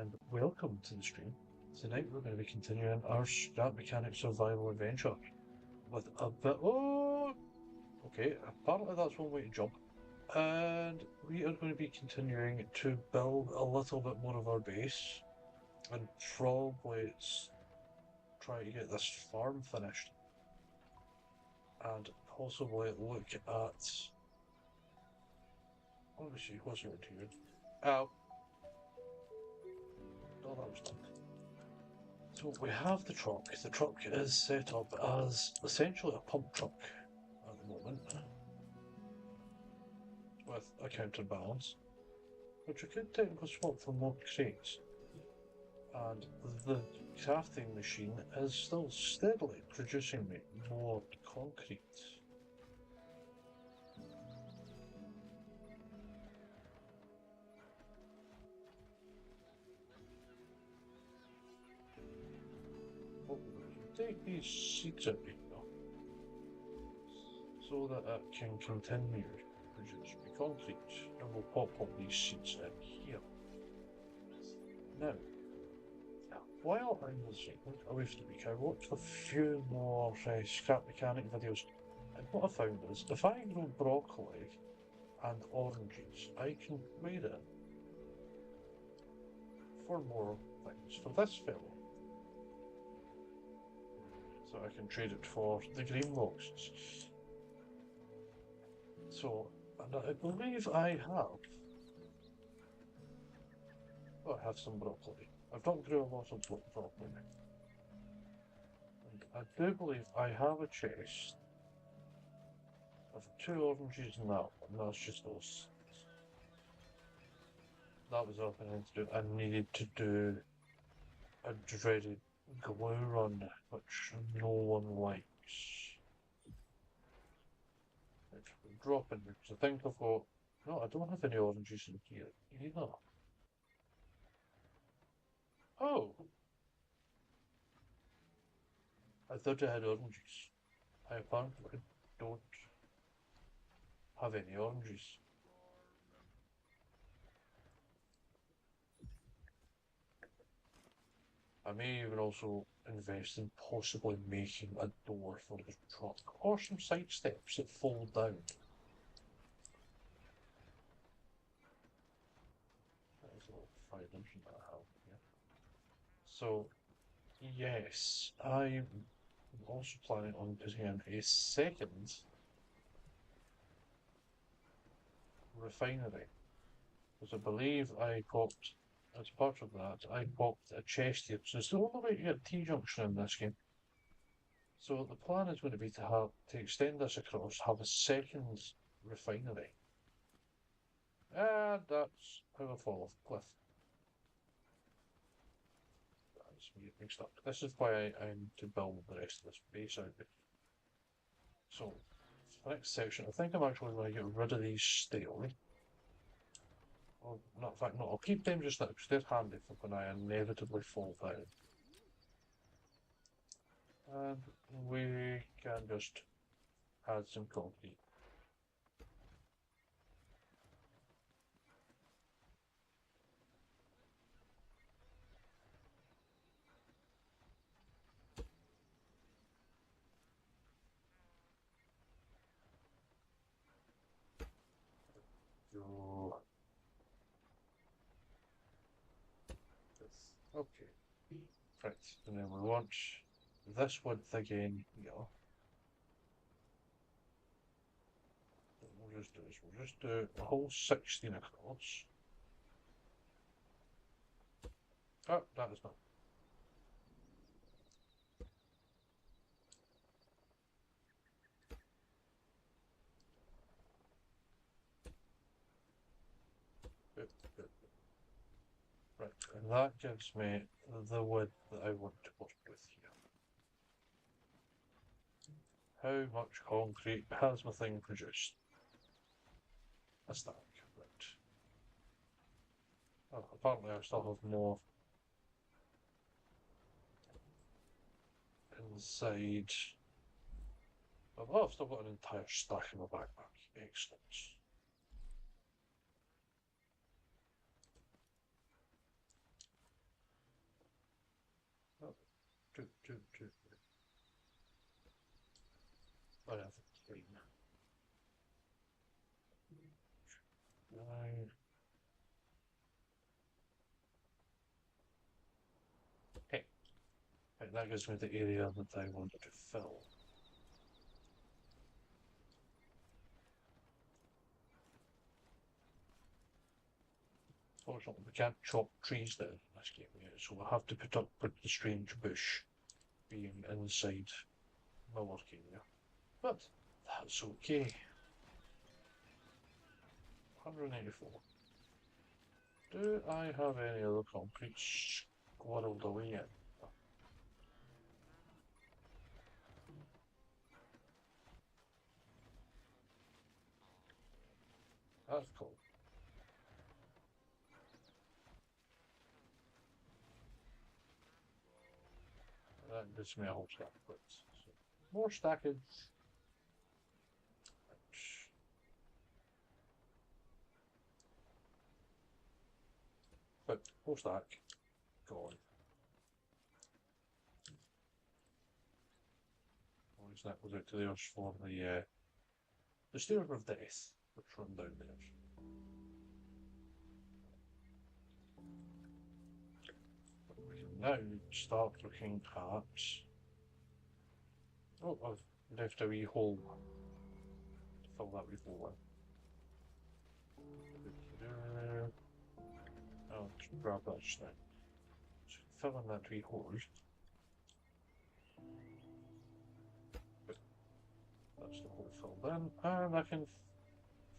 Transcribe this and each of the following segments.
and welcome to the stream. Tonight we're going to be continuing our Scrap Mechanic survival adventure with a bit. Oh, okay. Apparently that's one way to jump, and we are going to be continuing to build a little bit more of our base, and probably try to get this farm finished, and possibly look at. Let me see what's over here. Oh, oh, that was done. So we have the truck. The truck is set up as essentially a pump truck at the moment, with a counterbalance, which we could technically swap for more crates. And the crafting machine is still steadily producing me more concrete. What we're going to do, take these seeds out here so that it can continue to produce me concrete, and we'll pop all these seeds in here. Now, while I was away for the week, I watched a few more scrap mechanic videos, and what I found is if I grow broccoli and oranges, I can trade it for more things for this fellow. So I can trade it for the green boxes. So, and I believe I have. Oh, I have some broccoli. I've not grew a lot of broccoli. And I do believe I have a chest of 2 oranges in that one. That's just those. That was all I needed to do. I needed to do a dreaded glue run, which no one likes. Dropping because I think I've got. No, I don't have any oranges in here either. Oh, I thought I had oranges. I apparently don't have any oranges. I may even also invest in possibly making a door for the truck or some side steps that fold down. There's a little fire engine that I have here. So, yes, I'm also planning on putting in a second refinery. Because I believe I popped, as part of that, I popped a chest here. So it's the only way to get T-junction in this game. So the plan is going to be to extend this across, have a second refinery. And that's how I fall off the cliff. That's me mixed up. This is why I need to build the rest of this base out. So, for the next section, I think I'm actually going to get rid of these steel. Well, not, in fact, no, I'll keep them just now because they're handy for when I inevitably fall down. And we can just add some concrete. Okay. Right, and then we want this width again here. What we'll just do is we'll just do a whole 16 across. Oh, that is not. Good, good. Right, and that gives me the width that I want to work with here. How much concrete has my thing produced? A stack, right. Oh, apparently I still have more inside. Oh, I've still got an entire stack in my backpack. Excellent. two. I have 3. 9. Okay. Right, that gives me the area that I wanted to fill. Fortunately, we can't chop trees down in this game yet, so we'll have to put up with the strange bush being inside my work area. But that's okay. 184. Do I have any other concrete squirreled away in? That's cool. That gives me a whole stack of bricks. So, more stackage. But whole stack gone. Always that goes out to the earth for the Stair of Death, which run down there. We can now start looking at. Oh, I've left a wee hole to fill that wee hole in. I'll grab that just now. So fill in that wee hole. That's the hole filled in, and I can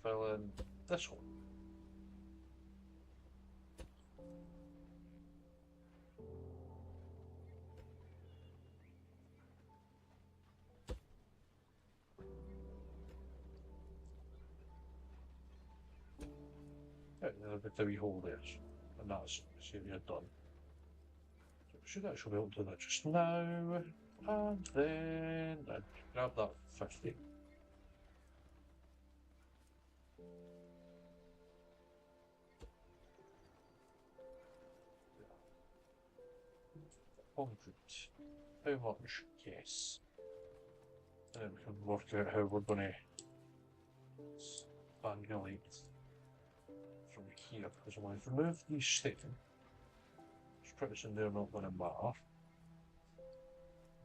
fill in this hole. Yeah, there's a bit of a wee hole there, and that's this area done. So we should actually be able to do that just now, and then I'd grab that 50. Concrete. How much? Yes. And then we can work out how we're going to spangulate from here, because when I remove these things, it's pretty soon they're not going to matter.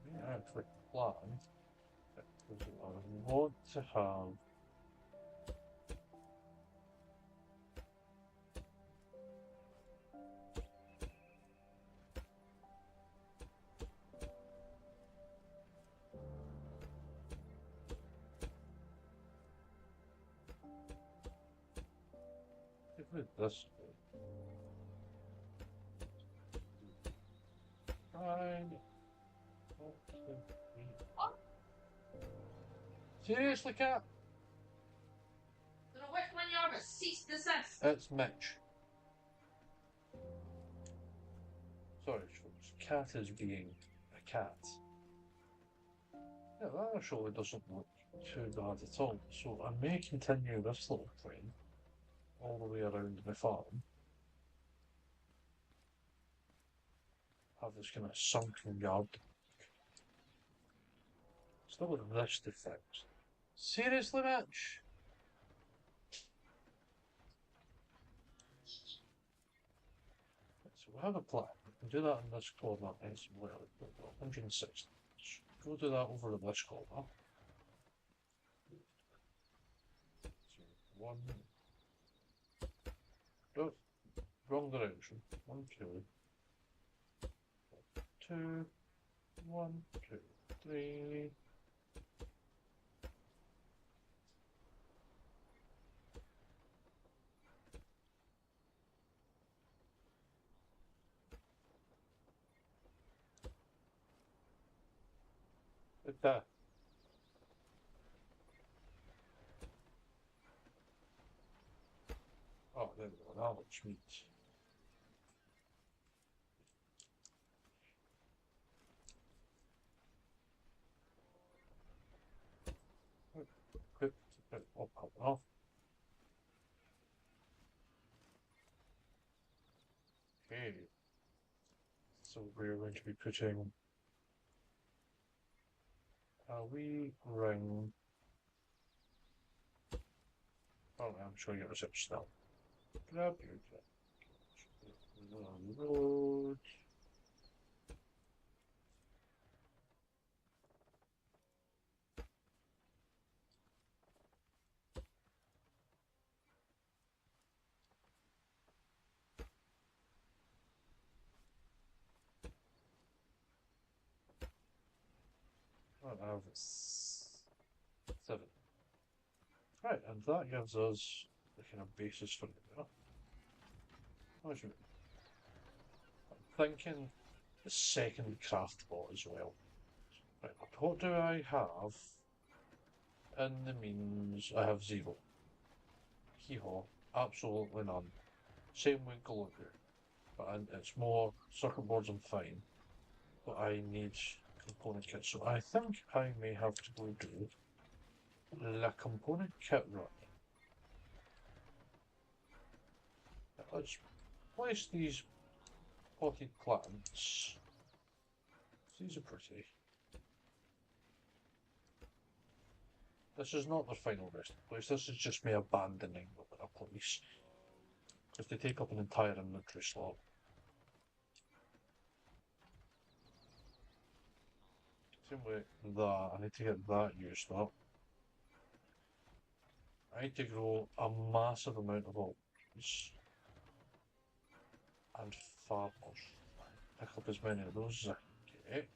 We actually plan because I want to have this. Fine. Seriously, cat? Which one you're cease desist? It's Mitch. Sorry, folks. Cat is being a cat. Yeah, that actually doesn't look too bad at all. So I may continue this little train all the way around my farm. Have this kind of sunken yard. Still with this defect. Seriously, Mitch? So we have a plan. We can do that in this corner as well. 160. Go do that over in this corner. So 1. Oh, wrong direction. 1, 2. 2. 1, 2, 3. Like that. Oh, there we go. Now it's meat. Quick, up, off. Okay. So we're going to be putting we ring. Oh, I'm sure you're reception now. Grab your road. I have 7. Right, and that gives us the kind of basis for it. I'm thinking the second craft bot as well. Right, what do I have in the means? I have 0. Hee-haw, absolutely none. Same with Gallagher, but it's more circuit boards I'm fine. But I need component kit, so I think I may have to go do the component kit run. Let's place these potted plants. These are pretty. This is not the final resting place, this is just me abandoning a place. Because they take up an entire inventory slot. Same with that, I need to get that used up. I need to grow a massive amount of olives. And farmers. Pick up as many of those as I can get.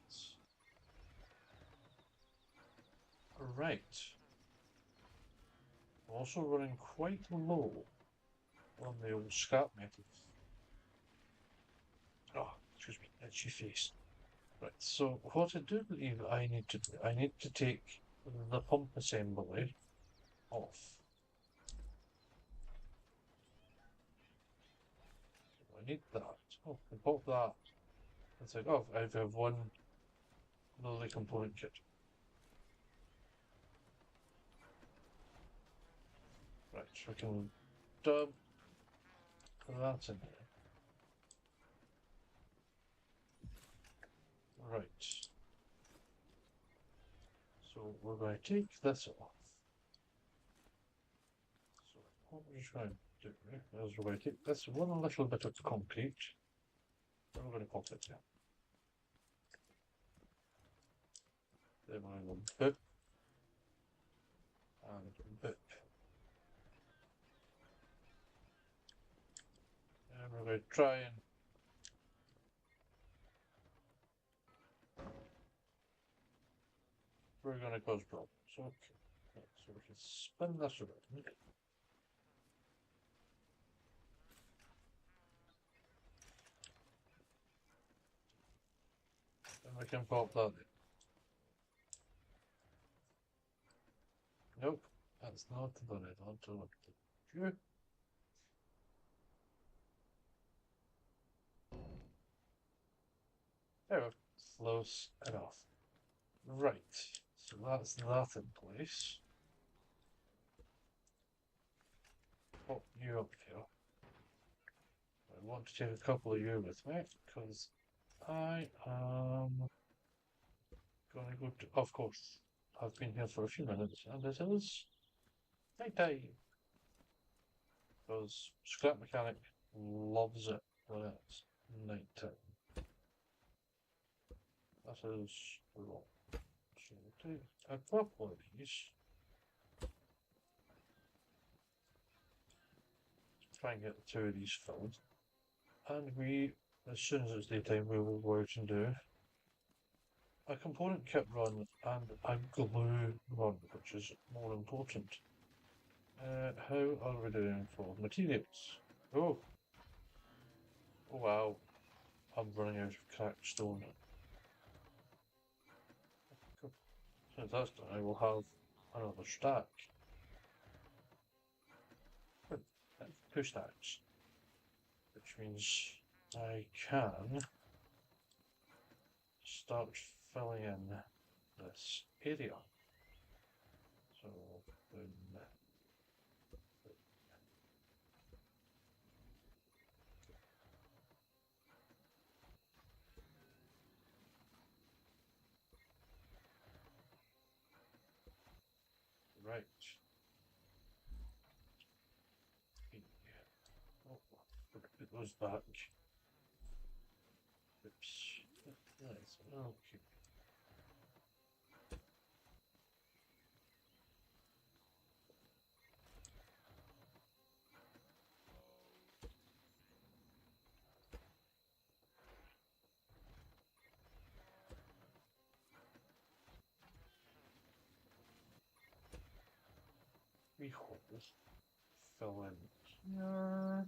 Right. I'm also running quite low on the old scrap metal. Oh, excuse me, itchy face. Right, so what I do believe I need to do, I need to take the pump assembly off. I need that. Oh, I pop that. It's like, oh, I have one lily component kit. Right, so we can dump that in there. Right. So we're going to take this off. So what we're trying to do is we're going to take this one little bit of concrete and we're going to pop it there. Then we're going to boop and boop. And we're going to try and we're going to cause problems. Okay. Right, so we can spin this around. And we can pop that in. Nope, that's not the one I want to look at. There we go. Close enough. Right, so that's that in place. Pop you up here. I want to take a couple of you with me because I am going to go to. Of course, I've been here for a few minutes and it is night time. Because Scrap Mechanic loves it when it's night time. That is wrong. So we'll take a couple of these. Try and get 2 of these filled. And we, as soon as it's daytime, we will go out and do a component kit run and a glue run, which is more important. How are we doing for materials? Oh! Oh wow. I'm running out of cracked stone. Since that's done, I will have another stack. 2 stacks. Which means I can start filling in this area. So then Right. Oh, put those back. Oops. Nice. Okay. Three holes. Fill in here.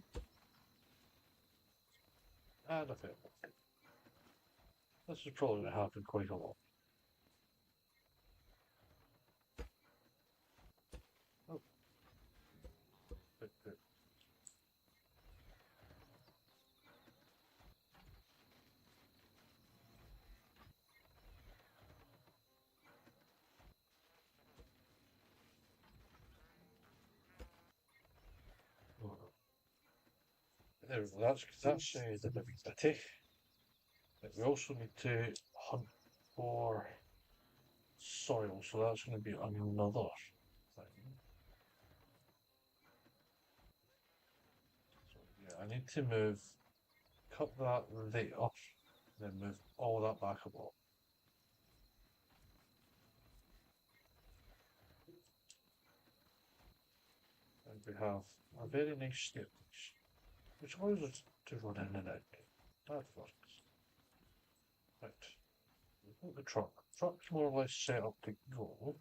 And a fill. This is probably going to happen quite a lot. Oh. But. There we go, that's the divinity. But we also need to hunt for soil, so that's going to be another thing. So yeah, I need to cut that there, then move all that back a block. And we have a very nice staircase, which allows us to run in and out. That works. Right. We've got the truck. Truck's more or less set up to go.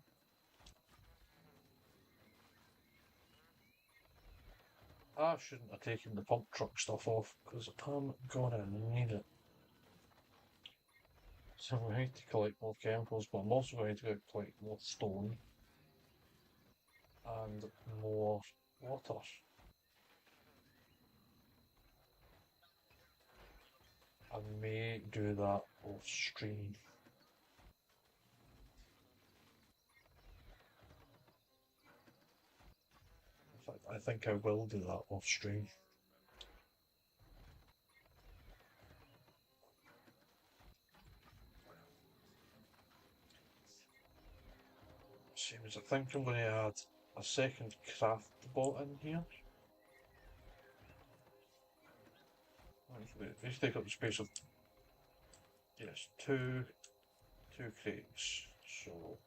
I shouldn't have taken the pump truck stuff off because I'm gonna need it. So we need to collect more chemicals, but I'm also going to collect more stone and more water. I may do that off stream. In fact, I think I will do that off stream. Seems I think I'm going to add a second craft bot in here. Actually, these take up the space of, yes, two crates. So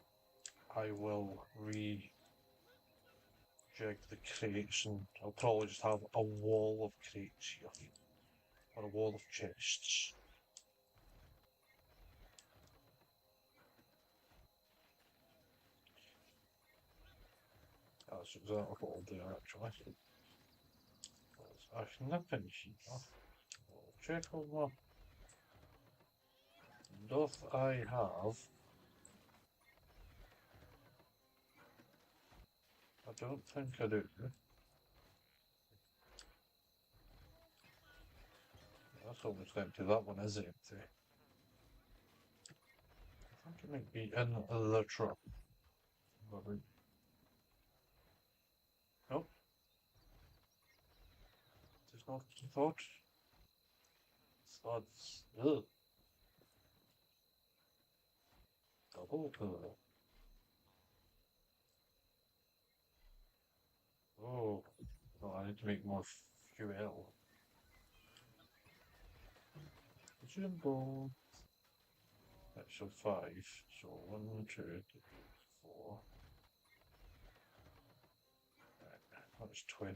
I will rejig the crates, and I'll probably just have a wall of crates here, or a wall of chests. That's exactly what I'll do actually. I can nip in here. I'll check over. Doth I have? I don't think I do. That's almost empty. That one is empty. I think it might be in the truck. Nope. There's no thought. Thoughts. Ugh. Double. Oh. No, I need to make more fuel. Jimbo. Right, so 5. So 1, 2, 3, 4. Right, that's 20.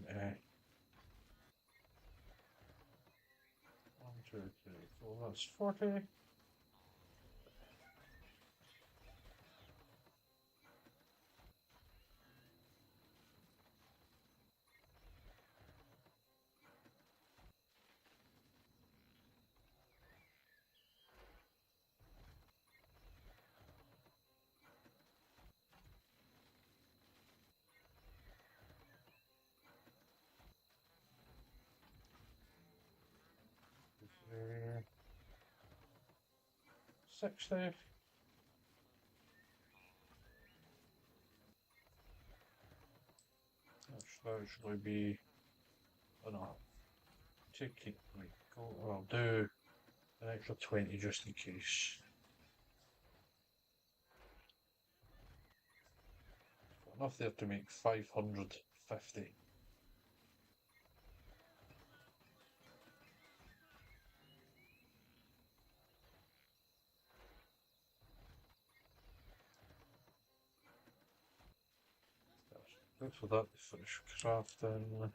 1, 2, 3, 4. That's 40. There. 60. That should actually be enough. Take it, right, go. I'll do an extra 20 just in case. enough there to make 550. Thanks for that, finish crafting.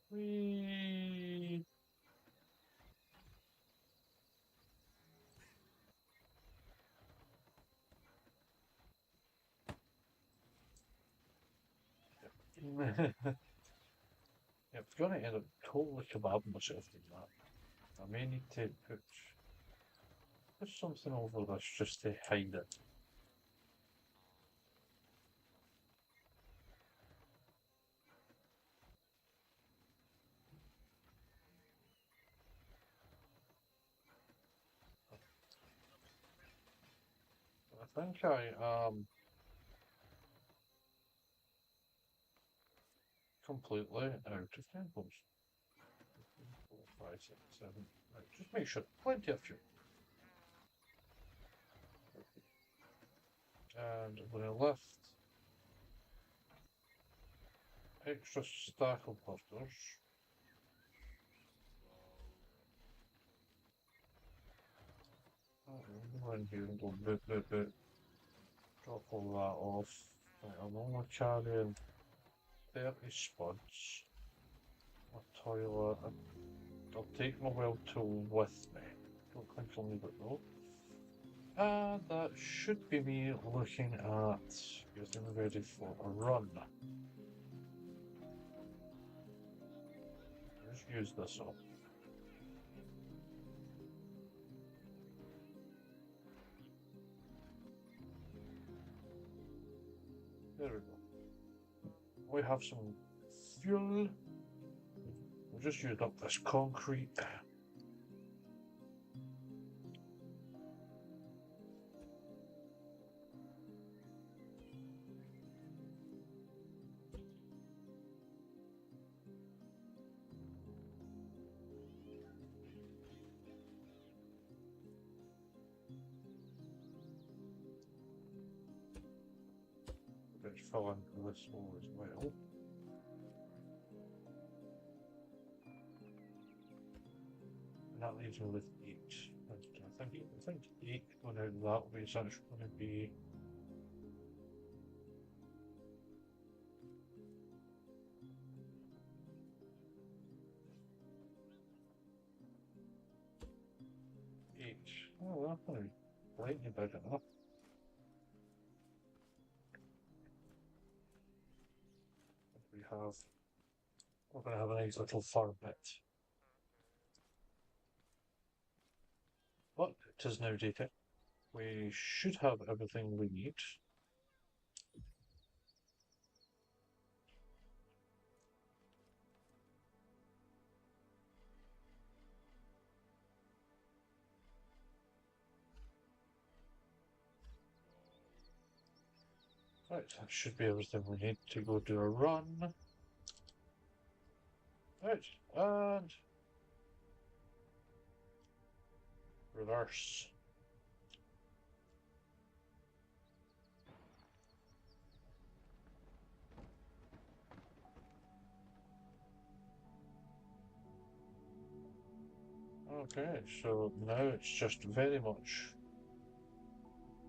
Whee! Yeah, it's gonna end up totally kebabbing myself doing that. I may need to put something over this just to hide it. I think I am completely out of temples. 4, 5, 6, 7. Right, just make sure. Plenty of fuel. And I'm going to lift extra stack of butters. Go in here and go boop, boop, boop. Drop all that off. Right, I'm only carrying 30 spuds. A toilet. I'll take my well tool with me. Don't think I'll need it though. And that should be me looking at getting ready for a run. Just use this up. There we go. We have some fuel. We've just used up this concrete. Let's fill in this hole as well. And that leaves me with 8. I think 8 going out that way is actually going to be oh, that's going to be slightly big enough. We're going to have a nice little fur bit. But it is now daytime. We should have everything we need. Right, that should be everything we need to go do a run. Right, and reverse. Okay, so now it's just very much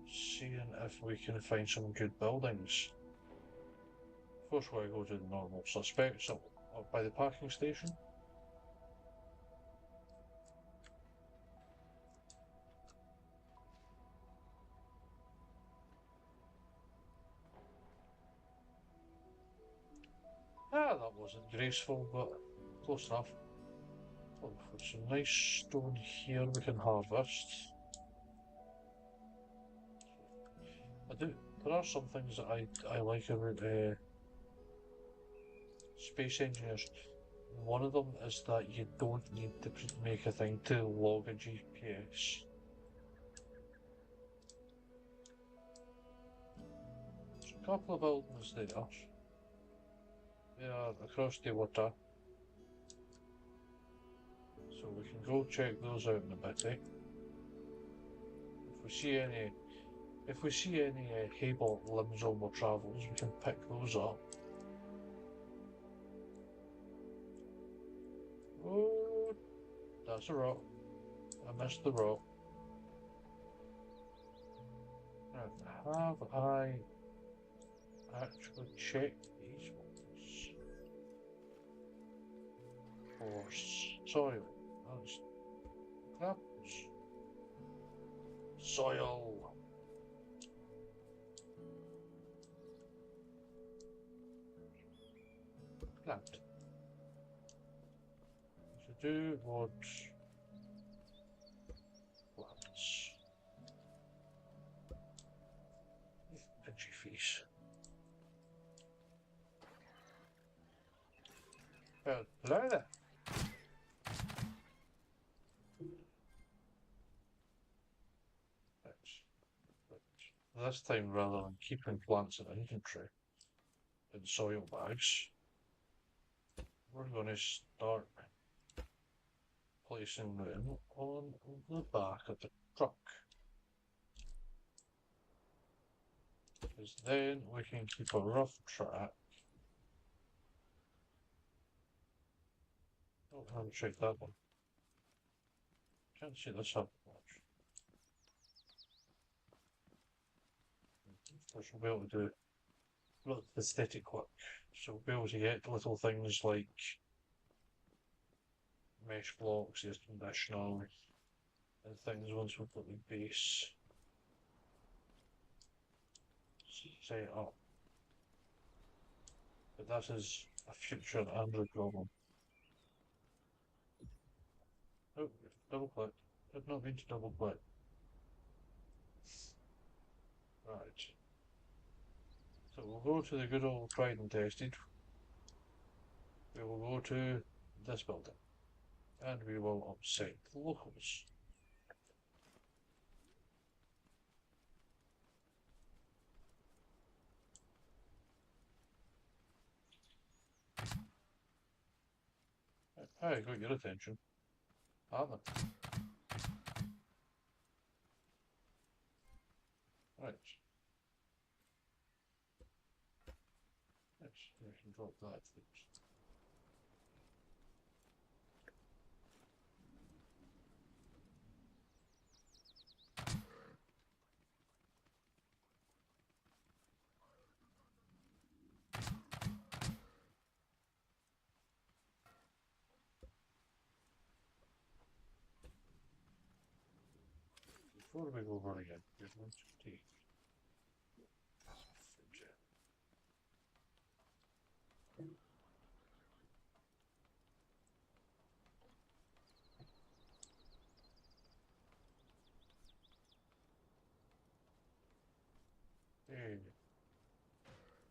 seeing if we can find some good buildings. First we go to the normal suspects up by the parking station. Ah, that wasn't graceful, but close enough. Oh, there's some nice stone here we can harvest. There are some things that I like about space engineers. One of them is that you don't need to make a thing to log a GPS. There's a couple of buildings there. Yeah, across the water. So we can go check those out in a bit, eh? if we see any Haybot limbs on our travels, we can pick those up. Oh, that's a rock. I missed the rock. Right, have I actually checked these ones for soil? That's grapples. Soil. Grand. To do what plants. Pinchy fish. Hello there. This time, rather than keeping plants in inventory in soil bags, we're going to start placing them on the back of the truck. Because then we can keep a rough track. Oh, I haven't checked that one. Can't see this up much. Of course, we'll be able to do lots of aesthetic work. So we'll be able to get little things like mesh blocks, air conditioner, and things once we've got the base set up. But this is a future Android problem. Oh, double click. Did not mean to double click. Right. So we'll go to the good old tried and tested. We will go to this building. And we will upset the locals. I got your attention. Haven't I? Right. Yes, we can drop that. Before we go over again, here's one to take.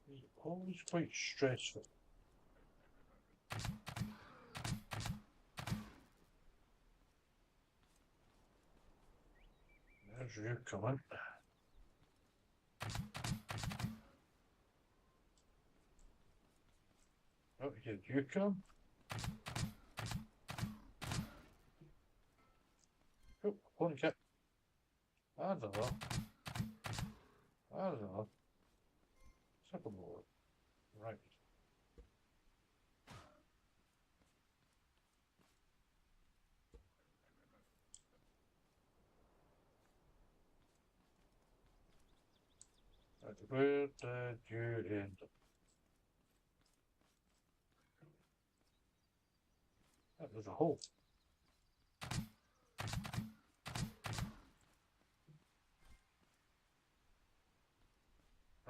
It's always quite stressful. There's you coming. Oh, here you come. Oh, one kick. I don't know. I don't know. Sycamore. Right. Right, where did you end up? That was a hole.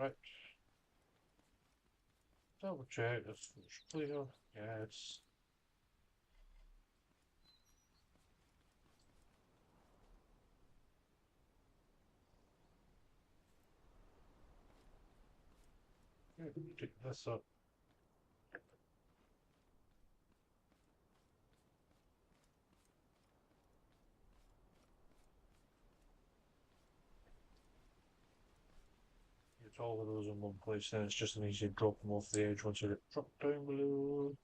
Right. Double check if it's clear. Yes. Pick this up. Get all of those in one place, then it's just an easy drop them off the edge once I get dropped down below.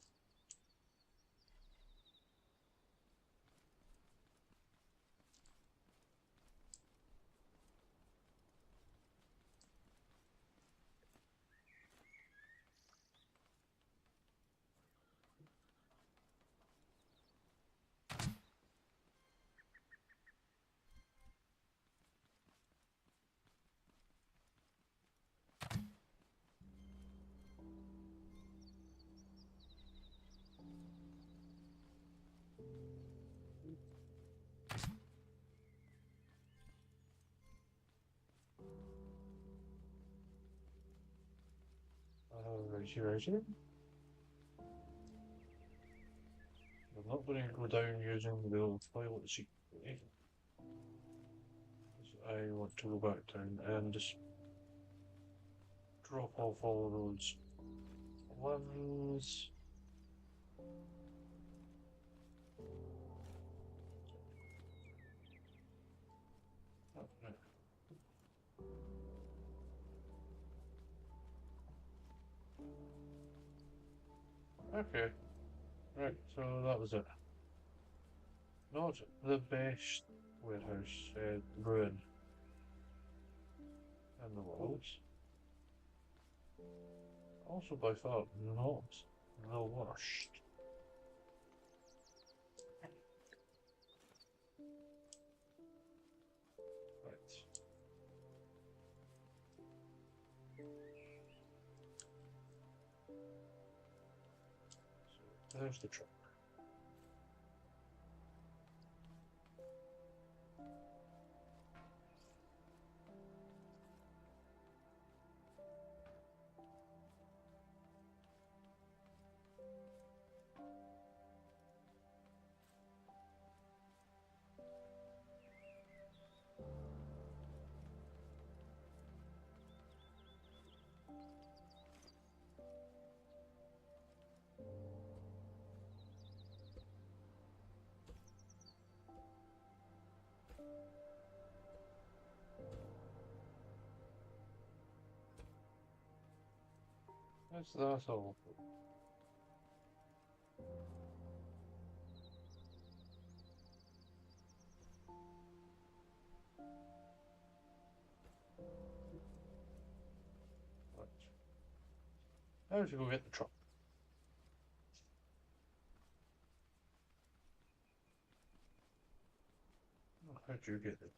Righty, righty. I'm not going to go down using the old toilet seat. I want to go back down and just drop off all those ones. Okay, right, so that was it. Not the best warehouse ruin in the world. Also by far not the worst. Right. So there's the truck. That's all. Right. Now to go get the truck. How'd you get it?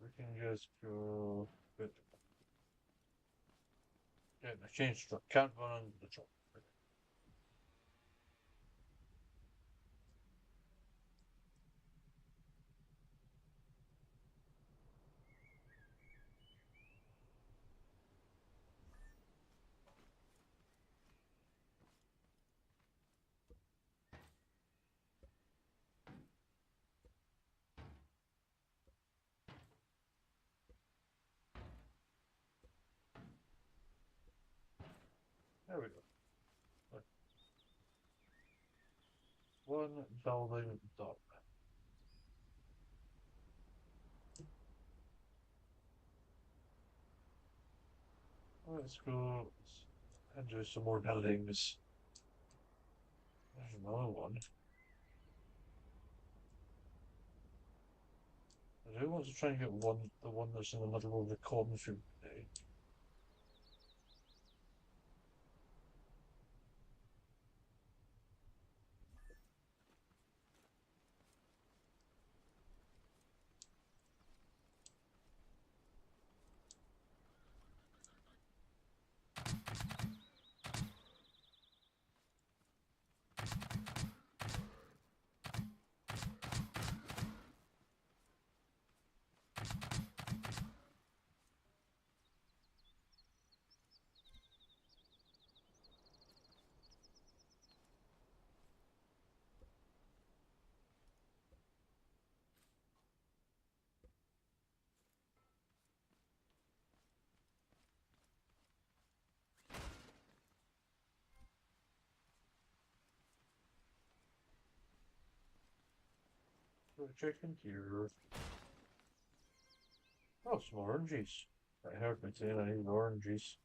We can just go get the change truck. Can't run under the truck. There we go. Right. One building done. Let's go and do some more buildings. There's another one. I do want to try and get the one that's in the middle of the cornfield today. So check in here. Oh, some oranges. I heard me saying I need oranges.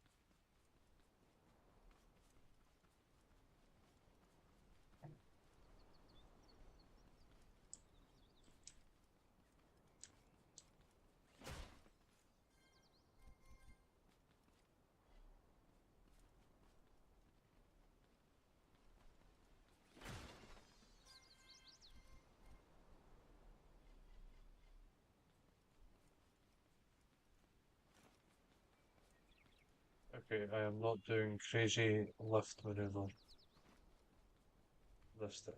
Okay, I am not doing crazy lift maneuver this time.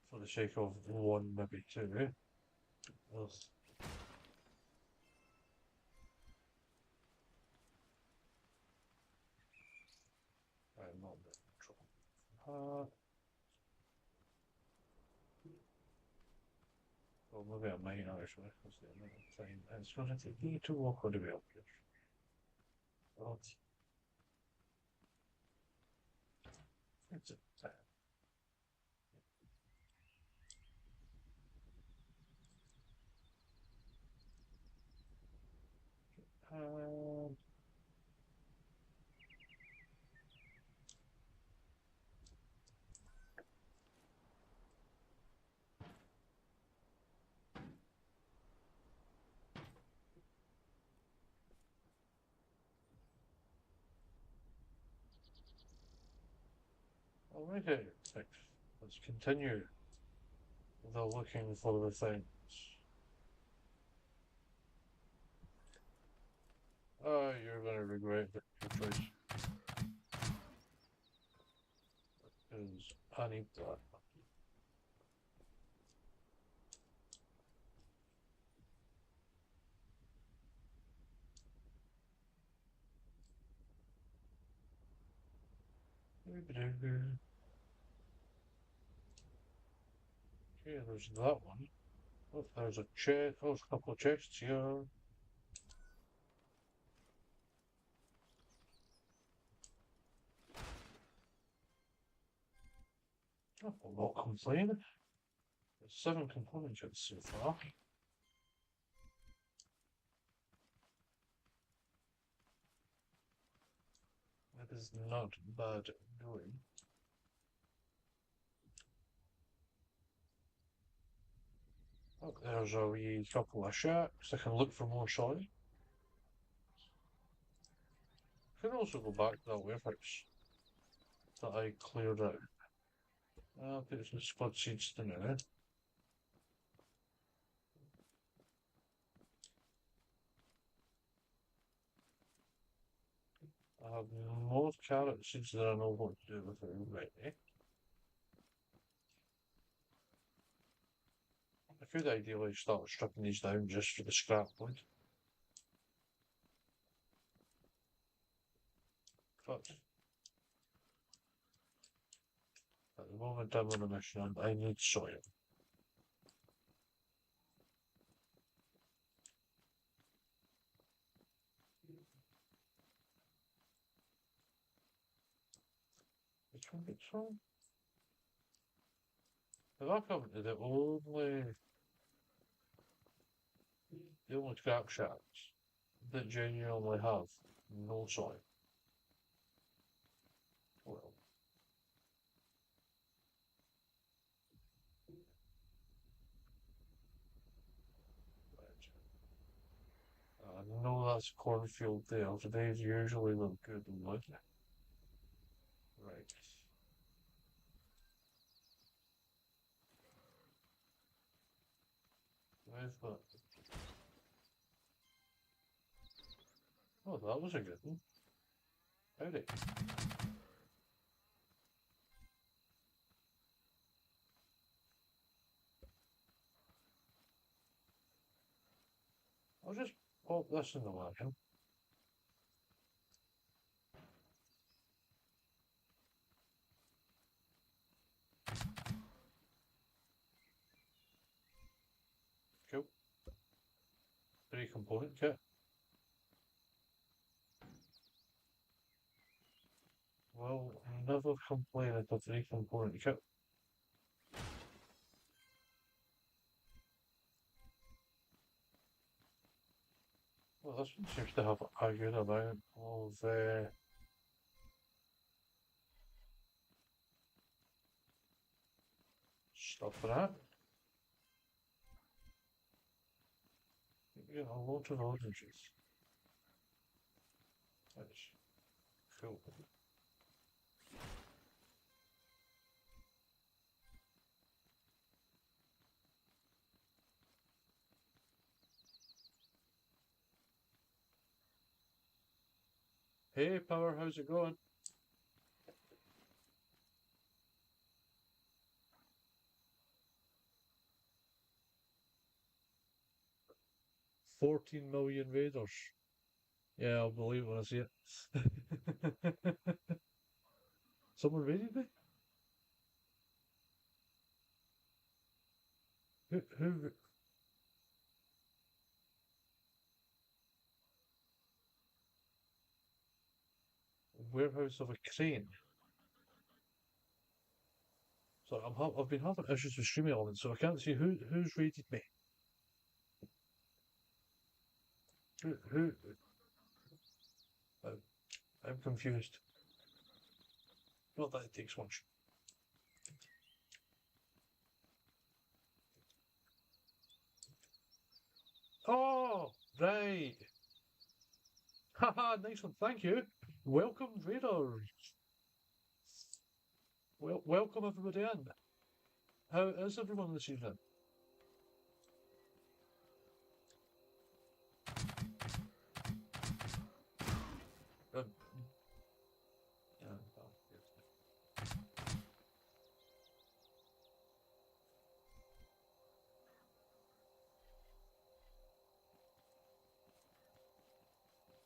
For the sake of one, maybe two. Ugh. Well, maybe I might actually, because the amount of time it's going to take me to walk all the way up here. Well, it's a time. Um, Alright, let's continue the looking for the things. Oh, you're gonna regret your choice. Because I need that. Okay, there's that one. Oh, there's a chest. Oh, there's a couple of chests here. Oh, I'm not complaining. There's 7 component chests so far. That is not bad going. Oh, there's a wee couple of shacks. I can look for more soil. Could also go back to that warehouse that I cleared out. I'll put some spud seeds in there. I have more carrot seeds than I know what to do with it already. I could ideally start stripping these down just for the scrap wood. But at the moment I'm on a mission and I need soil. Which one gets from? If I come to the only scrap shacks that genuinely have no soil. Well, I know that's a cornfield there. Today's usually look good and wood. Right. Where's that? Oh, that was a good one. Howdy. I'll just pop this in the wagon. Cool. 3 component kit. Well, never complain at a 3 component kit. Well, this one seems to have a good amount of stuff for that. You know, a lot of oranges. That's cool. Hey, Power, how's it going? $14 million raiders. Yeah, I'll believe it when I see it. Someone raided me? Who? Warehouse of a crane. So I've been having issues with streaming elements, so I can't see who's raided me. Who? I'm confused. Not that it takes much. Oh, right. Haha, nice one. Thank you. Welcome, Raiders. Welcome everybody in. How is everyone this evening? Um, yeah,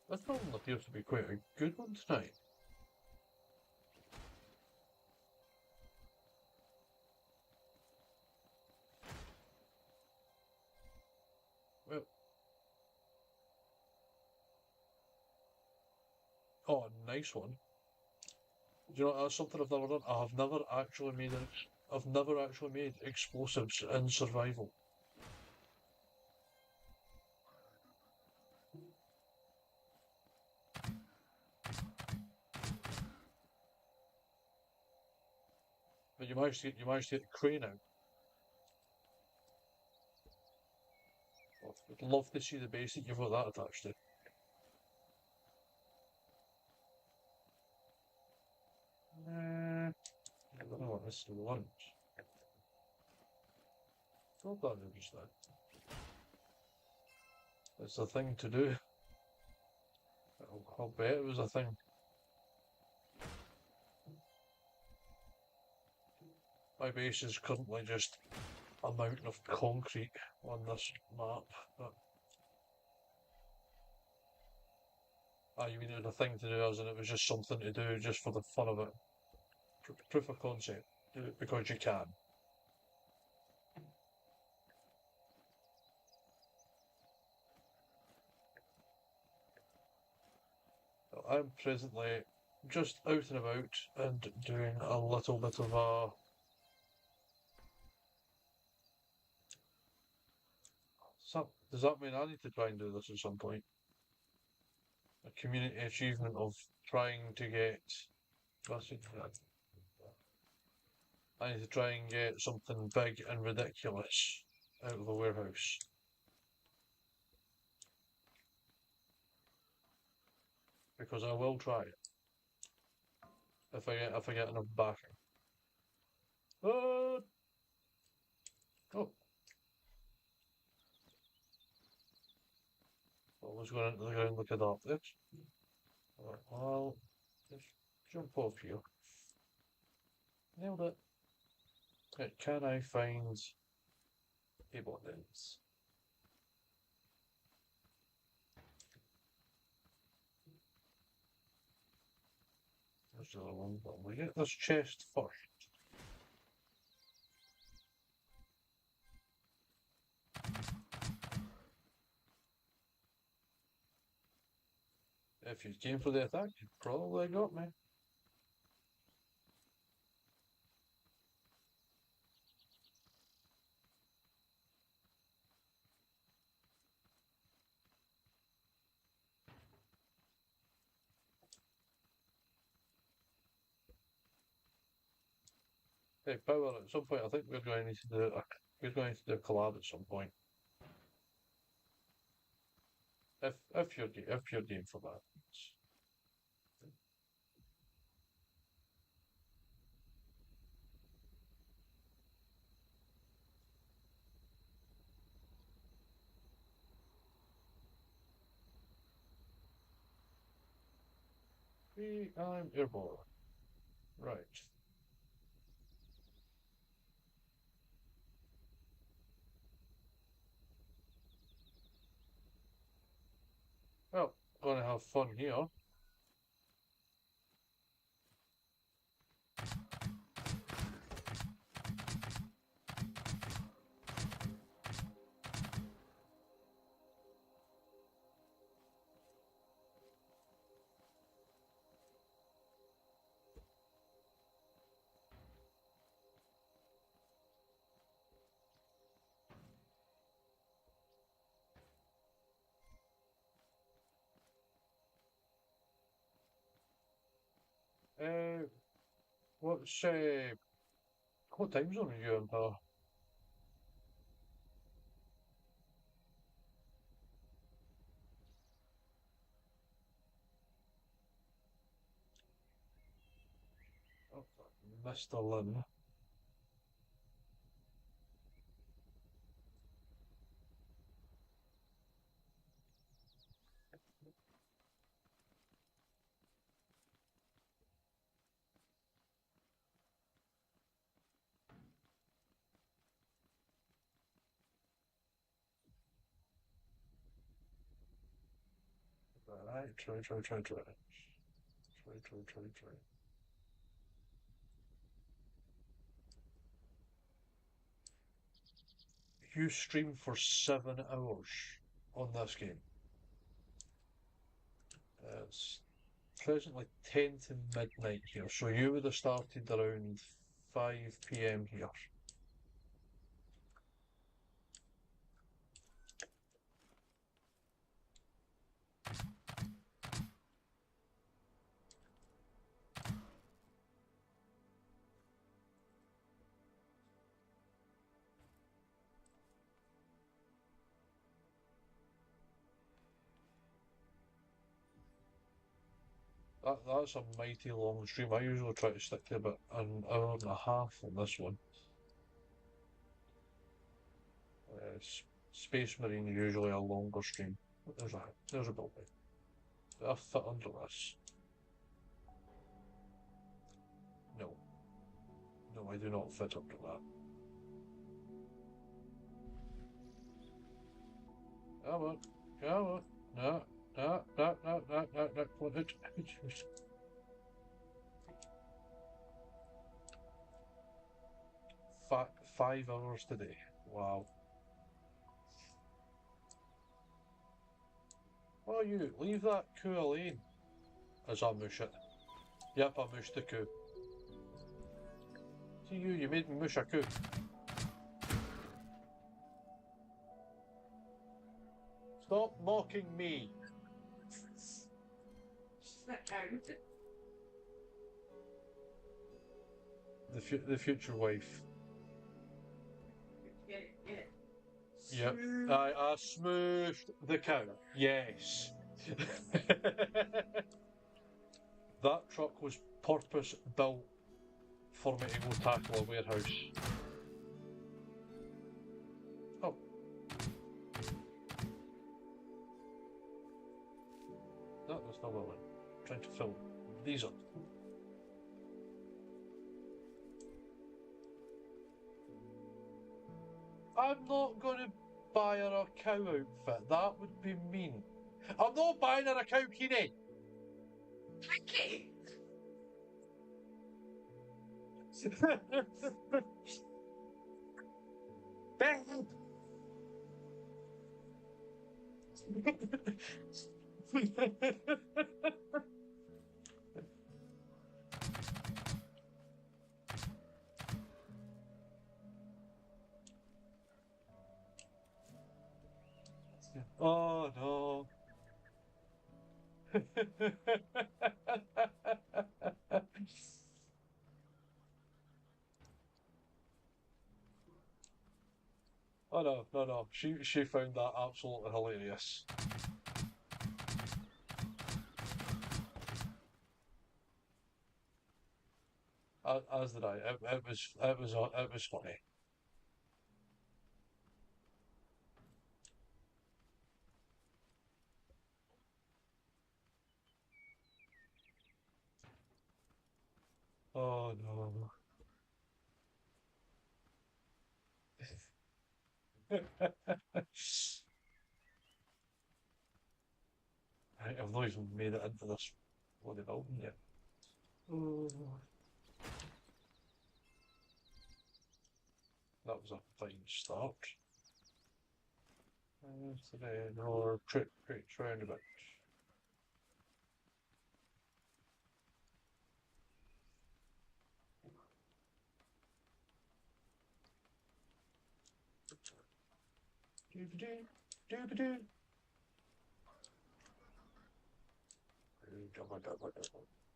this film appears to be quite a good one tonight. Well, oh, nice one. Do you know that's something I've never done? I've never actually made explosives in survival. But you managed to get the crane out. I'd love to see the base that you've got that attached to. I don't know what this is lunch. Not that rubbish that. It's a thing to do. I'll bet it was a thing. My base is currently just a mountain of concrete on this map. You mean it was a thing to do as in it was just something to do just for the fun of it? Proof of concept. Do it because you can. I'm presently just out and about and doing a little bit of a does that mean I need to try and do this at some point? A community achievement of trying to get I need to try and get something big and ridiculous out of the warehouse. Because I will try it. If I get enough backing. Oh. I was going to go and look at that. Alright, well, just jump off here. Nailed it. Right, can I find abundance? There's another one, but we get this chest first. If you came for the attack, you probably got me. Hey, Power, at some point I think we're going to need to do a collab at some point. If you're game for that. I'm airborne. Right. Well, gonna have fun here. What time zone are you in, pal? Oh, Mr. Lynn. Alright, try. Try. You streamed for 7 hours on this game. It's presently 10 to midnight here, so you would have started around 5 p.m. here. That's a mighty long stream. I usually try to stick to about an hour and a half on this one. Space Marine usually a longer stream. There's a building. Do I fit under this? No. No, I do not fit under that. Come on. No. Come on, 5 hours today. Wow. Oh, you leave that coup alone. As I mush it. Yep, I mushed the coup. See you made me mush a coup. Stop mocking me. The future wife. Get it. Yep. I smooshed the cow. Yes. That truck was purpose built for me to go tackle a warehouse. Oh. That was not well. Trying to fill these up. I'm not going to buy her a cow outfit. That would be mean. I'm not buying her a cow, Keeney. Okay. Bang! Oh no. Oh no. She found that absolutely hilarious. As did I. It was funny. Oh no. Right, I've not even made it into this bloody building yet. Oh. That was a fine start. Today, another trip roundabout. Doobadoo, doobadoo.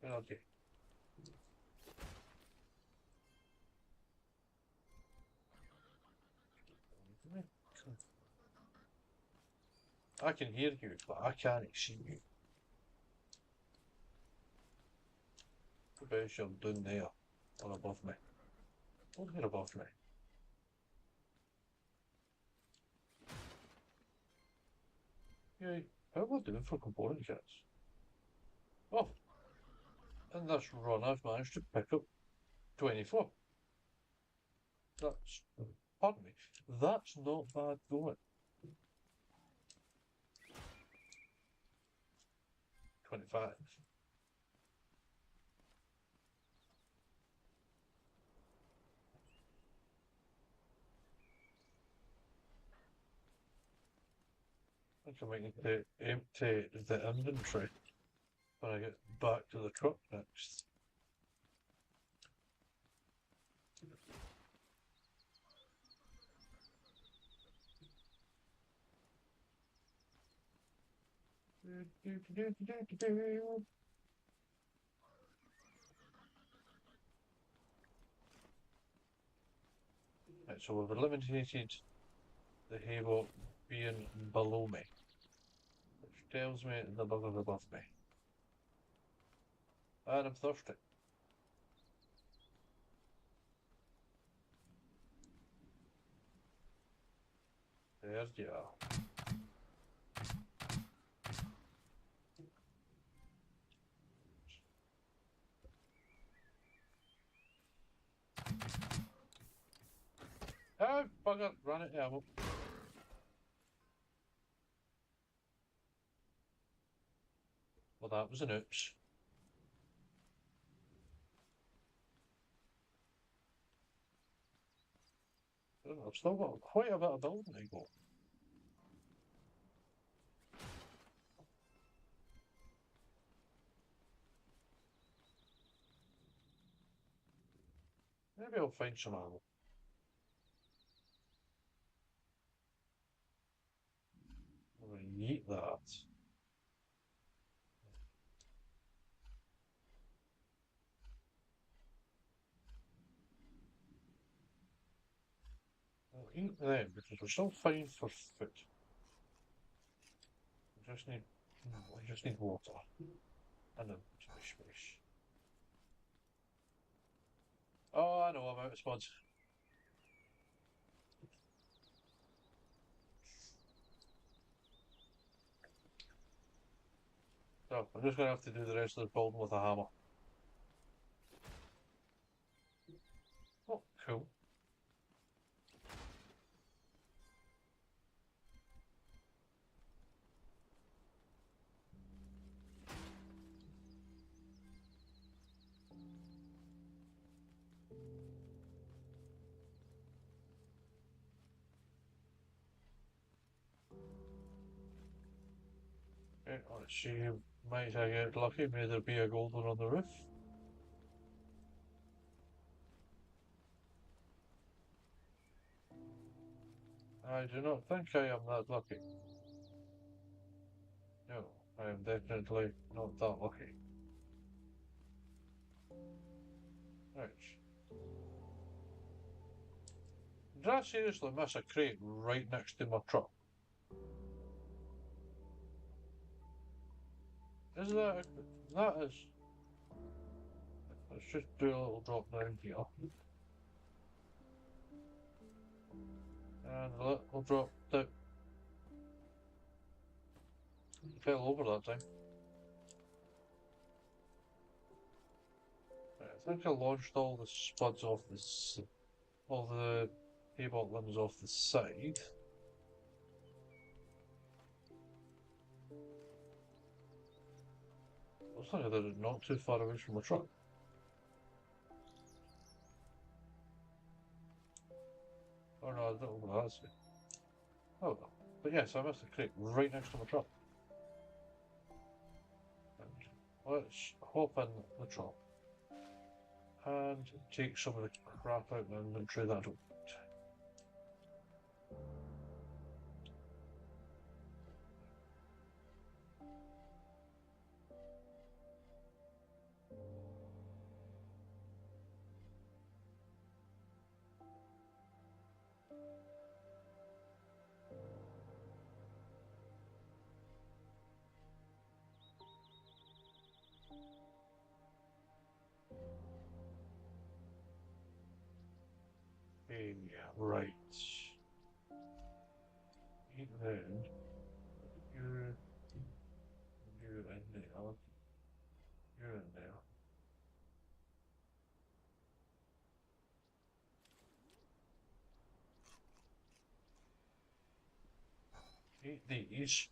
Okay. I can hear you, but I can't see you. The base you're down there, or above me. Over here above me. Yeah, how am I doing for component kits? Oh, in this run I've managed to pick up 24. That's, pardon me, that's not bad going. 25. I think I might need to empty the inventory when I get back to the truck next. Right, so we've eliminated the Havoc being below me, which tells me the bugger's above me. And I'm thirsty. There you are. Oh, bugger, ran it ammo. Well, that was an oops. I've still got quite a bit of building to go. Maybe I'll find some ammo. I'm going to yeet that. I'll eat them because we're still fine for food. We just need water. And a space. Oh, I know, I'm out of spots. So, I'm just going to have to do the rest of the building with a hammer. Oh, cool. Okay, let's see, might I get lucky, may there be a golden on the roof. I do not think I am that lucky. No, I am definitely not that lucky. Right. Did I seriously miss a crate right next to my truck? Is that... that is... Let's just do a little drop down here. And a little drop down. Fell over that time. Right, I think I launched all the spuds off this... all the Haybolt limbs off the side. Looks like they're not too far away from the truck. Oh no, I don't know what that's. Oh well. But yes, I missed a crate right next to my truck. And let's hop in the truck and take some of the crap out of the inventory that I don't. Okay, right. Then you're in there. You're in there. Eat these.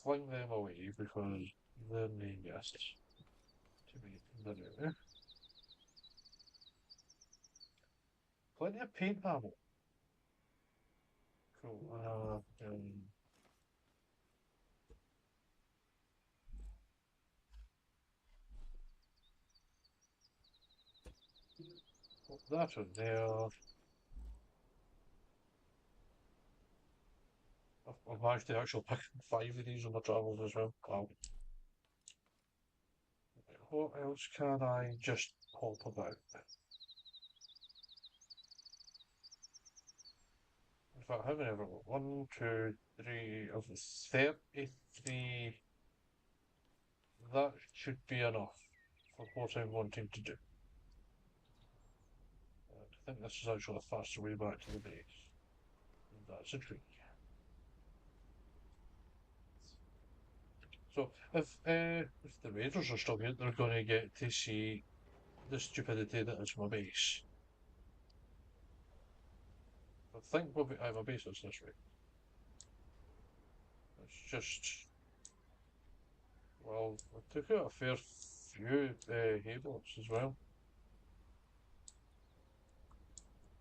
Fling them away because they're dangerous to me in the new. Plenty of paint ammo. Cool. Put that in there. I've managed to actually pick 5 of these on my travels as well. Wow. What else can I just hop about? In fact, how many have I got? 1, 2, 3 of the 33. That should be enough for what I'm wanting to do. I think this is actually a faster way back to the base. That's a tree. So if the raiders are still here, they're going to get to see the stupidity that is my base. I think we'll be my base is this way. It's just well, I took out a fair few hay blocks as well.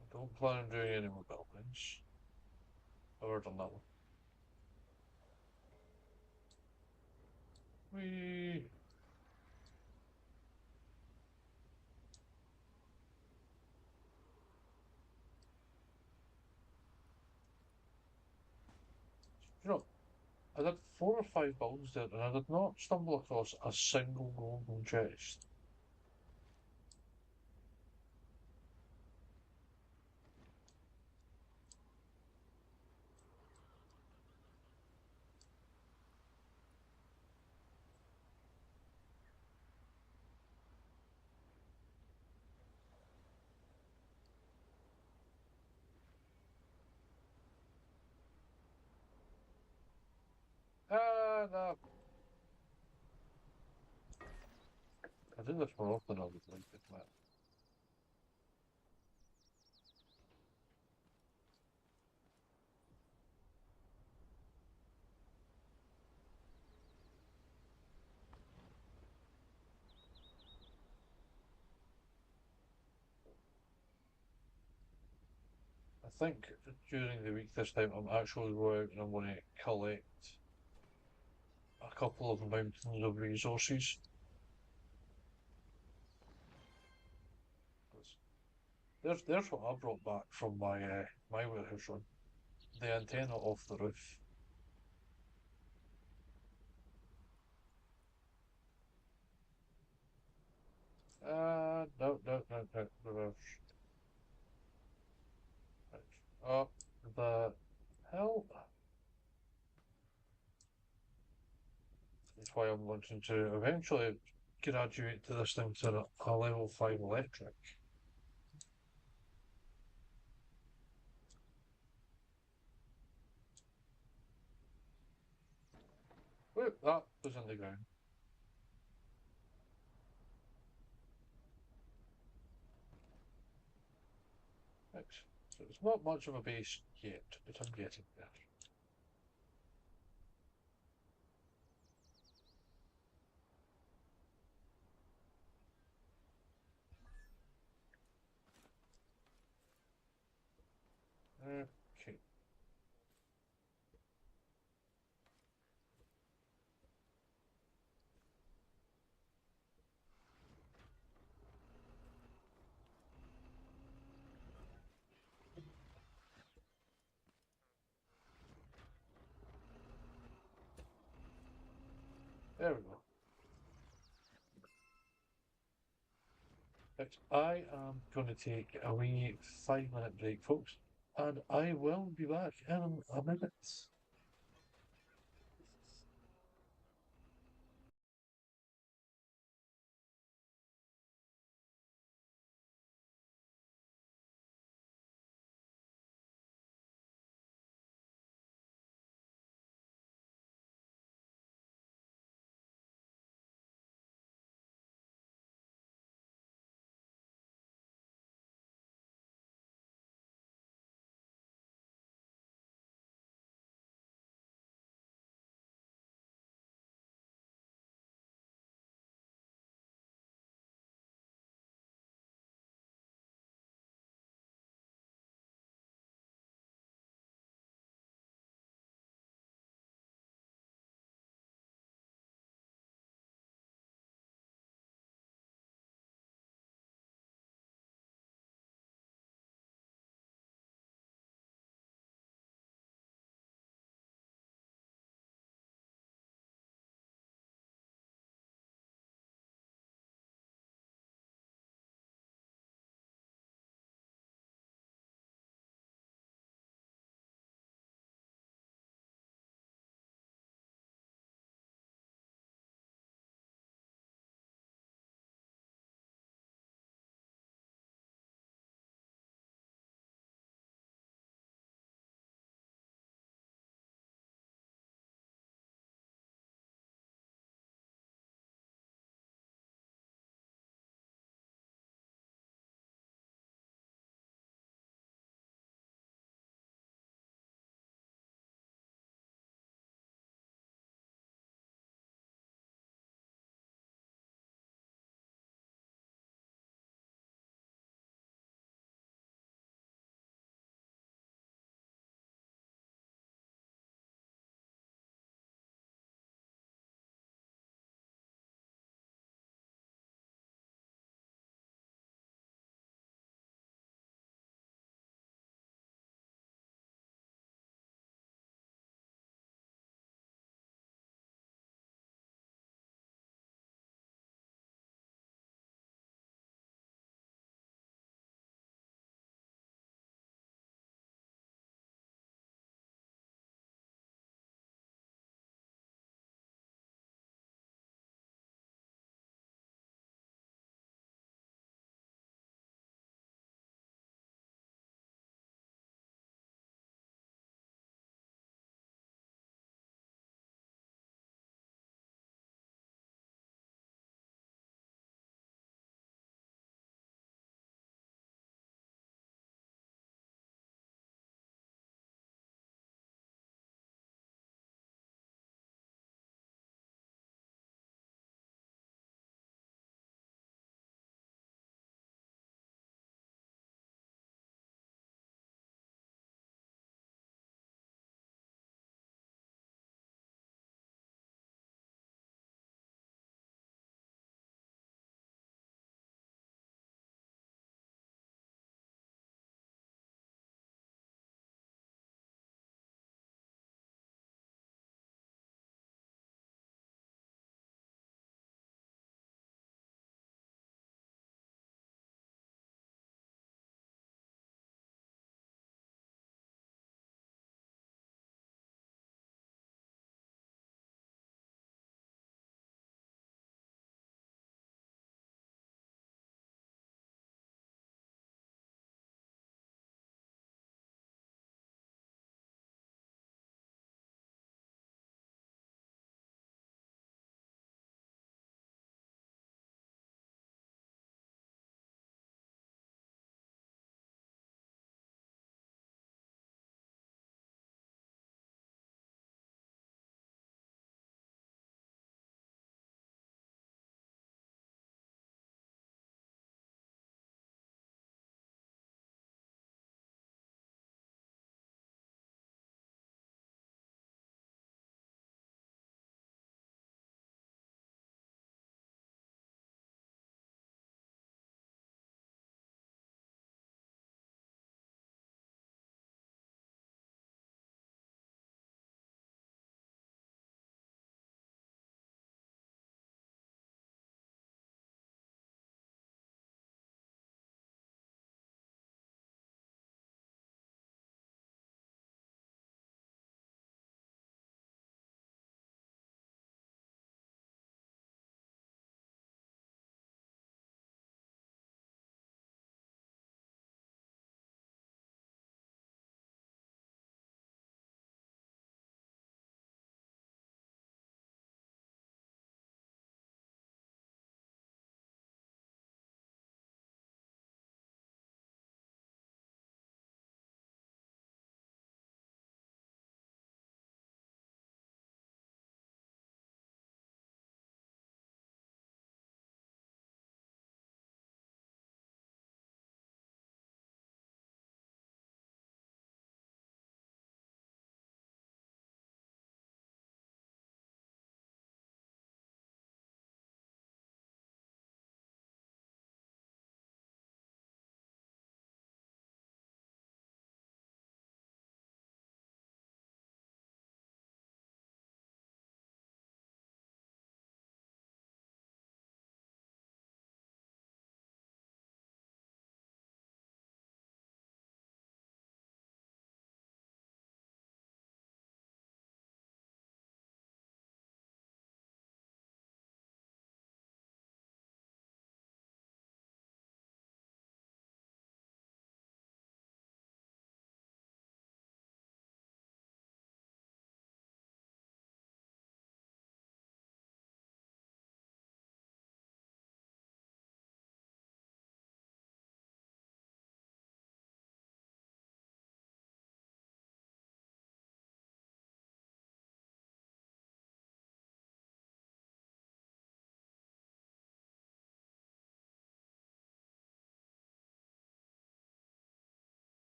I don't plan on doing any more buildings. I've already done that one. We you know, I did 4 or 5 builds there and I did not stumble across a single golden chest. Ah, no. I do this more often, I would like to admit. I think during the week this time I'm actually going out and I'm going to collect a couple of mountains of resources. There's what I brought back from my warehouse run. The antenna off the roof. No, the roof. Right. Up the hill. That's why I'm wanting to eventually graduate to this thing to a level 5 electric. Wait, that was in the ground. Right. So it's not much of a base yet, but I'm getting there. Okay. There we go. Right, I am going to take a wee 5 minute break, folks, and I will be back in a minute.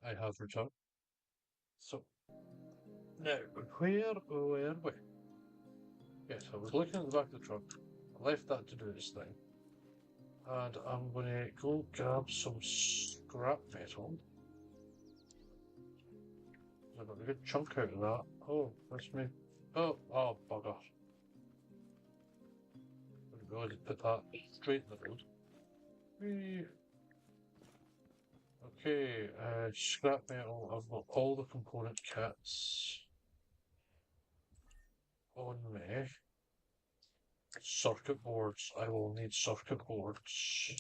I have returned. So, now, where were we? Yes, I was looking at the back of the truck. I left that to do its thing. And I'm going to go grab some scrap metal. I got a good chunk out of that. Oh, that's me. Oh, bugger. Didn't realise I'd put that straight in the road. Whee. Okay, scrap metal. I've got all the component kits on me. Circuit boards. I will need circuit boards.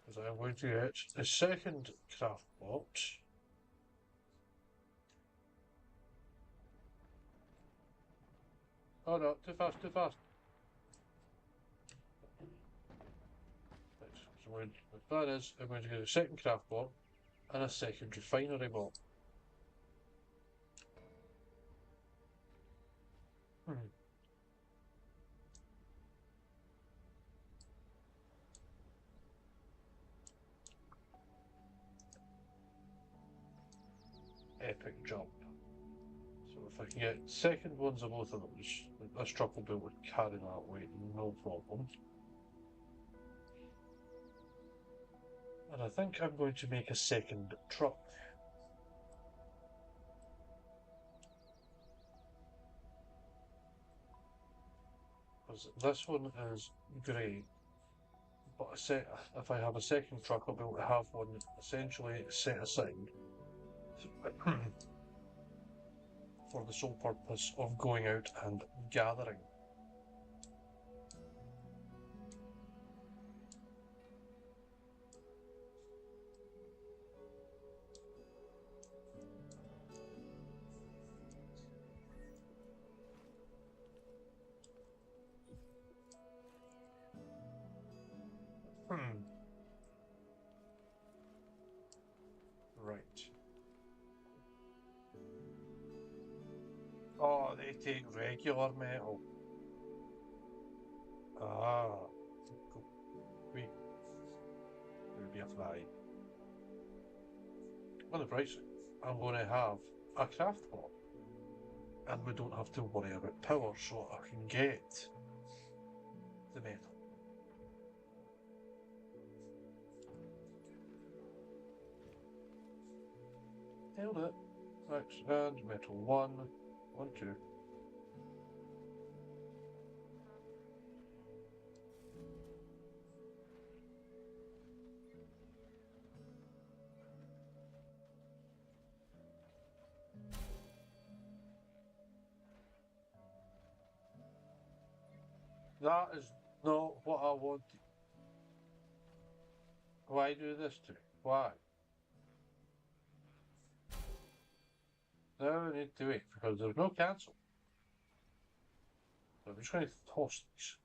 Because I'm going to get a second craft box. Oh no, too fast, too fast. Right, so what that is, I'm going to get a second craft block and a second refinery block. Epic jump. So if I can get second ones of both of those, this truck will be able to carry that weight, no problem. And I think I'm going to make a second truck. Because this one is great, but if I have a second truck, I'll be able to have one essentially set aside for the sole purpose of going out and gathering. Right. Oh, they take regular metal. Ah, wait, would be a fly. On the bright side, I'm going to have a craft block, and we don't have to worry about power, so I can get the metal. Nailed it. Right, and metal one, 2. That is not what I wanted. Why do this to me? Why? Now I need to wait because there's no cancel. So I'm just going to toss these.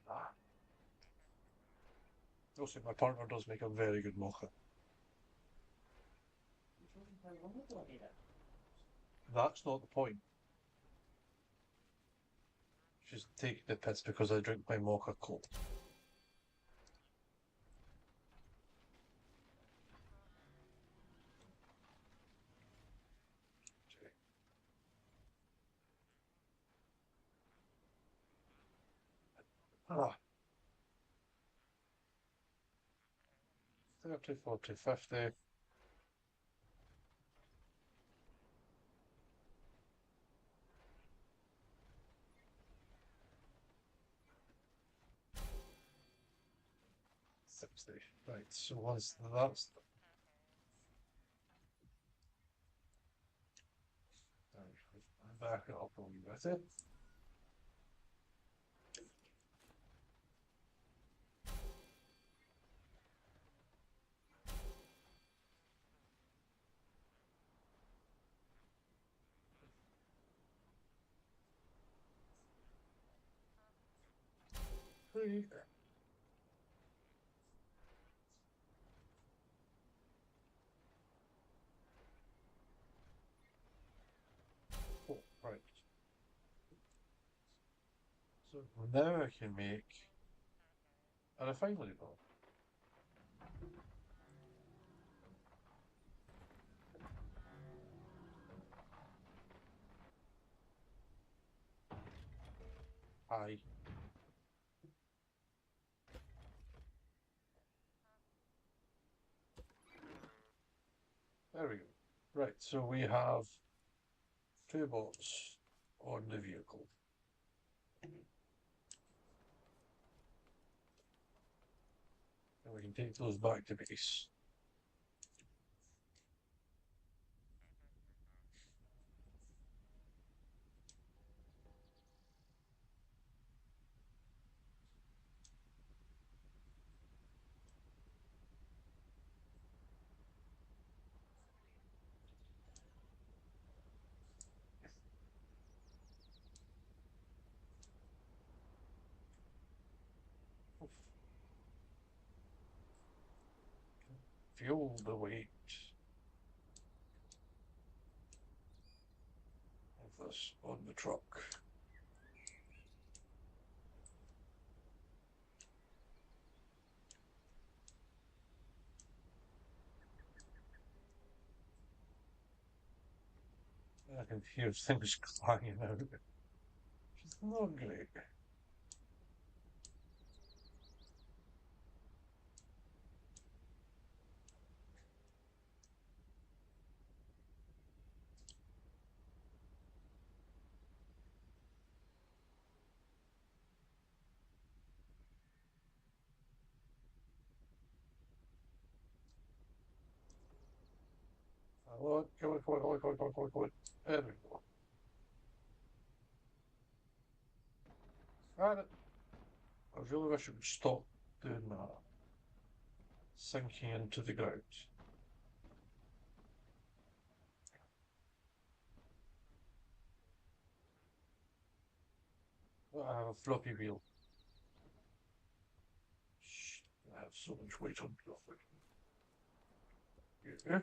Ah. Also, my partner does make a very good mocha. That's not the point. She's taking the piss because I drink my mocha cold. Ah, 30, 40, 50. Right, so once that's back it up a wee bit. Three. So now I can make a refinery mill. Aye. There we go. Right, so we have two bots on the vehicle. And we can take those back to base. Feel the weight of this on the truck. I can hear things clanging out. Which is not great. Come on, come on, come on, come on, come on, come on, come on, come on. There we go. Got it. I really wish it would stop doing that. Sinking into the ground. I have a floppy wheel. Shh, I have so much weight on the floppy. Yeah.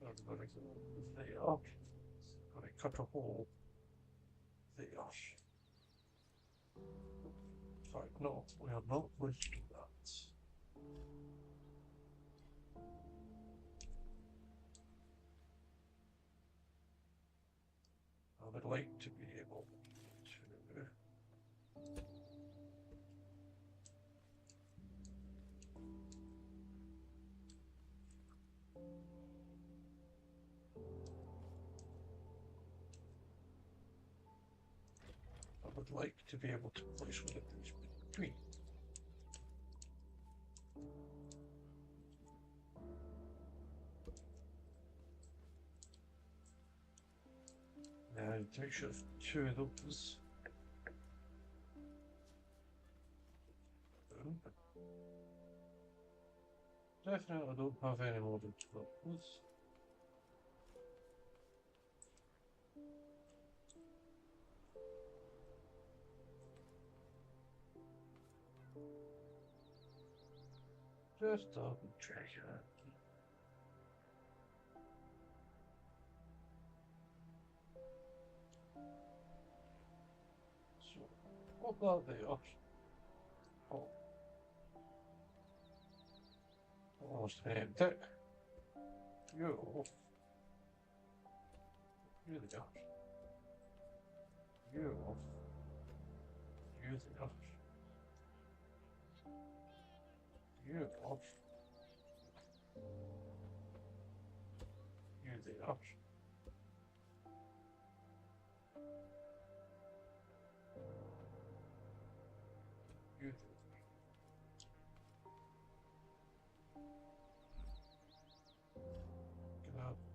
I'm gonna go there. I'm gonna cut a hole there. Sorry, no, we are not going to do that. I would like to be able to. I would like to be able to place one of these between. Now, to make sure two of those. Definitely don't have any more than two of those. Just double check it. So, what are they up? Oh, almost empty. You, you the gosh. You, you the gosh. You off. You the gosh. You the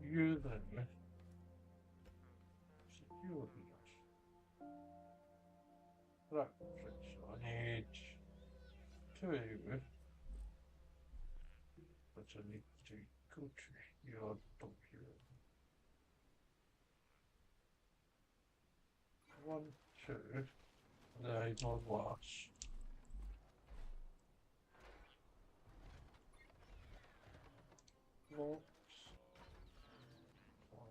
you the secure the gosh. Right, so I need two of you. But I need to go to your document. 1, 2. There, more glass. Blocks. 4,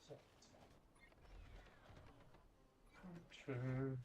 6, 2.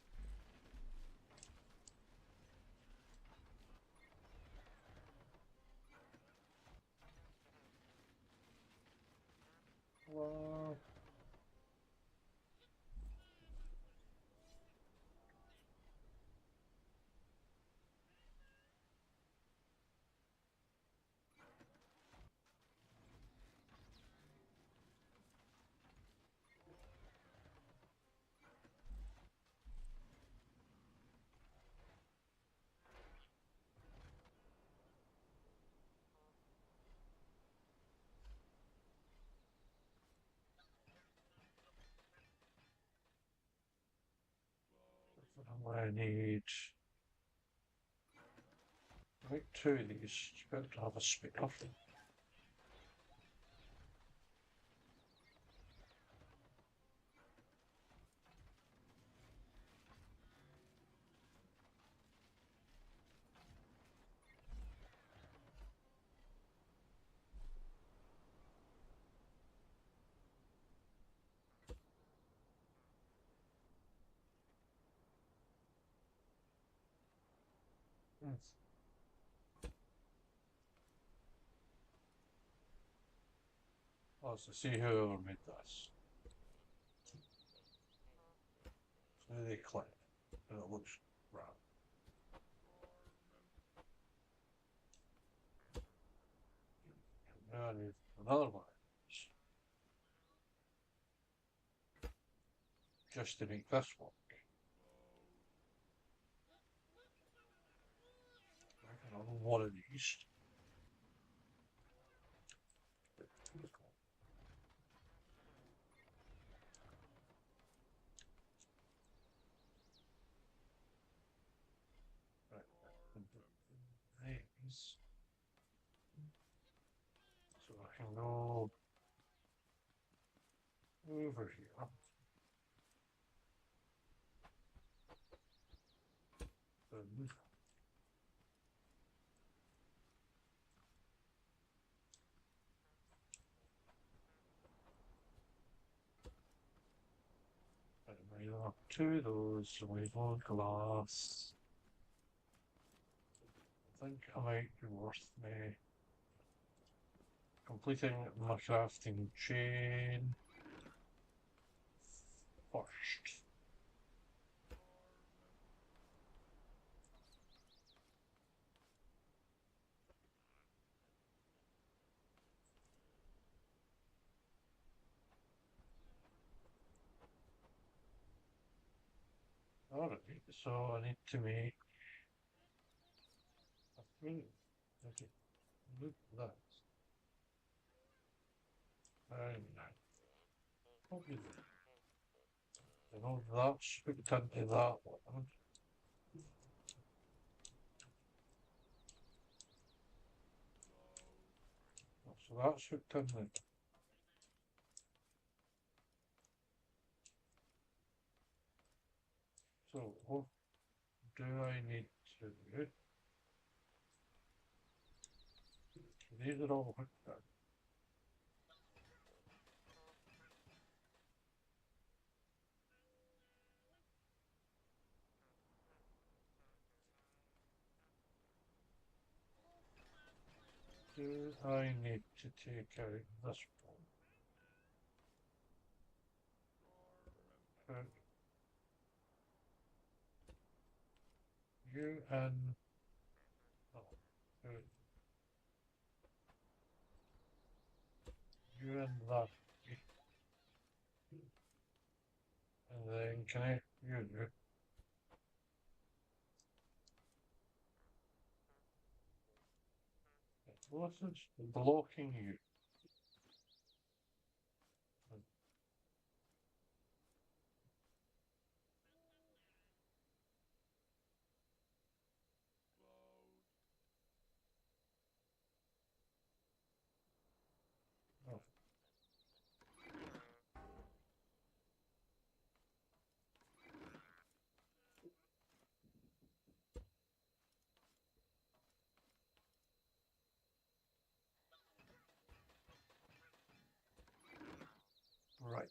Well, I need make 2 of these. It's better to have a spare. Oh, so see whoever made this. So they click, and it looks right. Now I need another one just to make this work. Another one of these. Right. These. So I can go over here. And bring up to those labeled glass. I think it might be worth me completing my crafting chain first. Alright, so I need to make a thing. Okay, look at that. And probably you know that's hooked into that one. So that's hooked in there. So what do I need to do? These are all hooked in. Do I need to take out this one? Put you and oh, put you and that, and then connect you. What is blocking you? Oh. Right.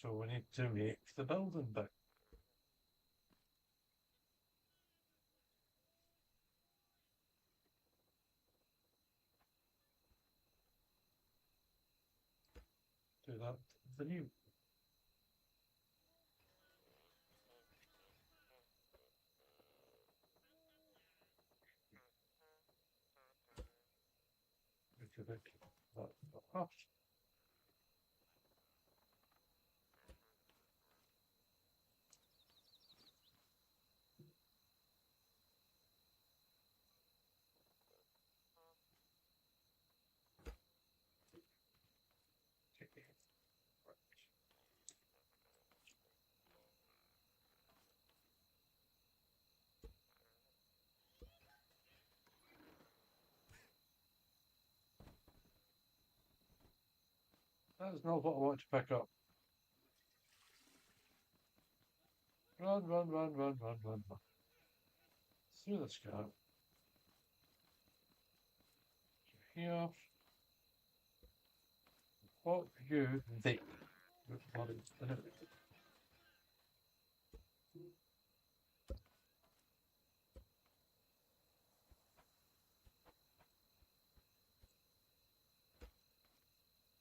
So we need to make the building bit. Do that the new. That across. That is not what I want to pick up. Run, run, run, run, run, run, run. Through this gap. Here. What you think?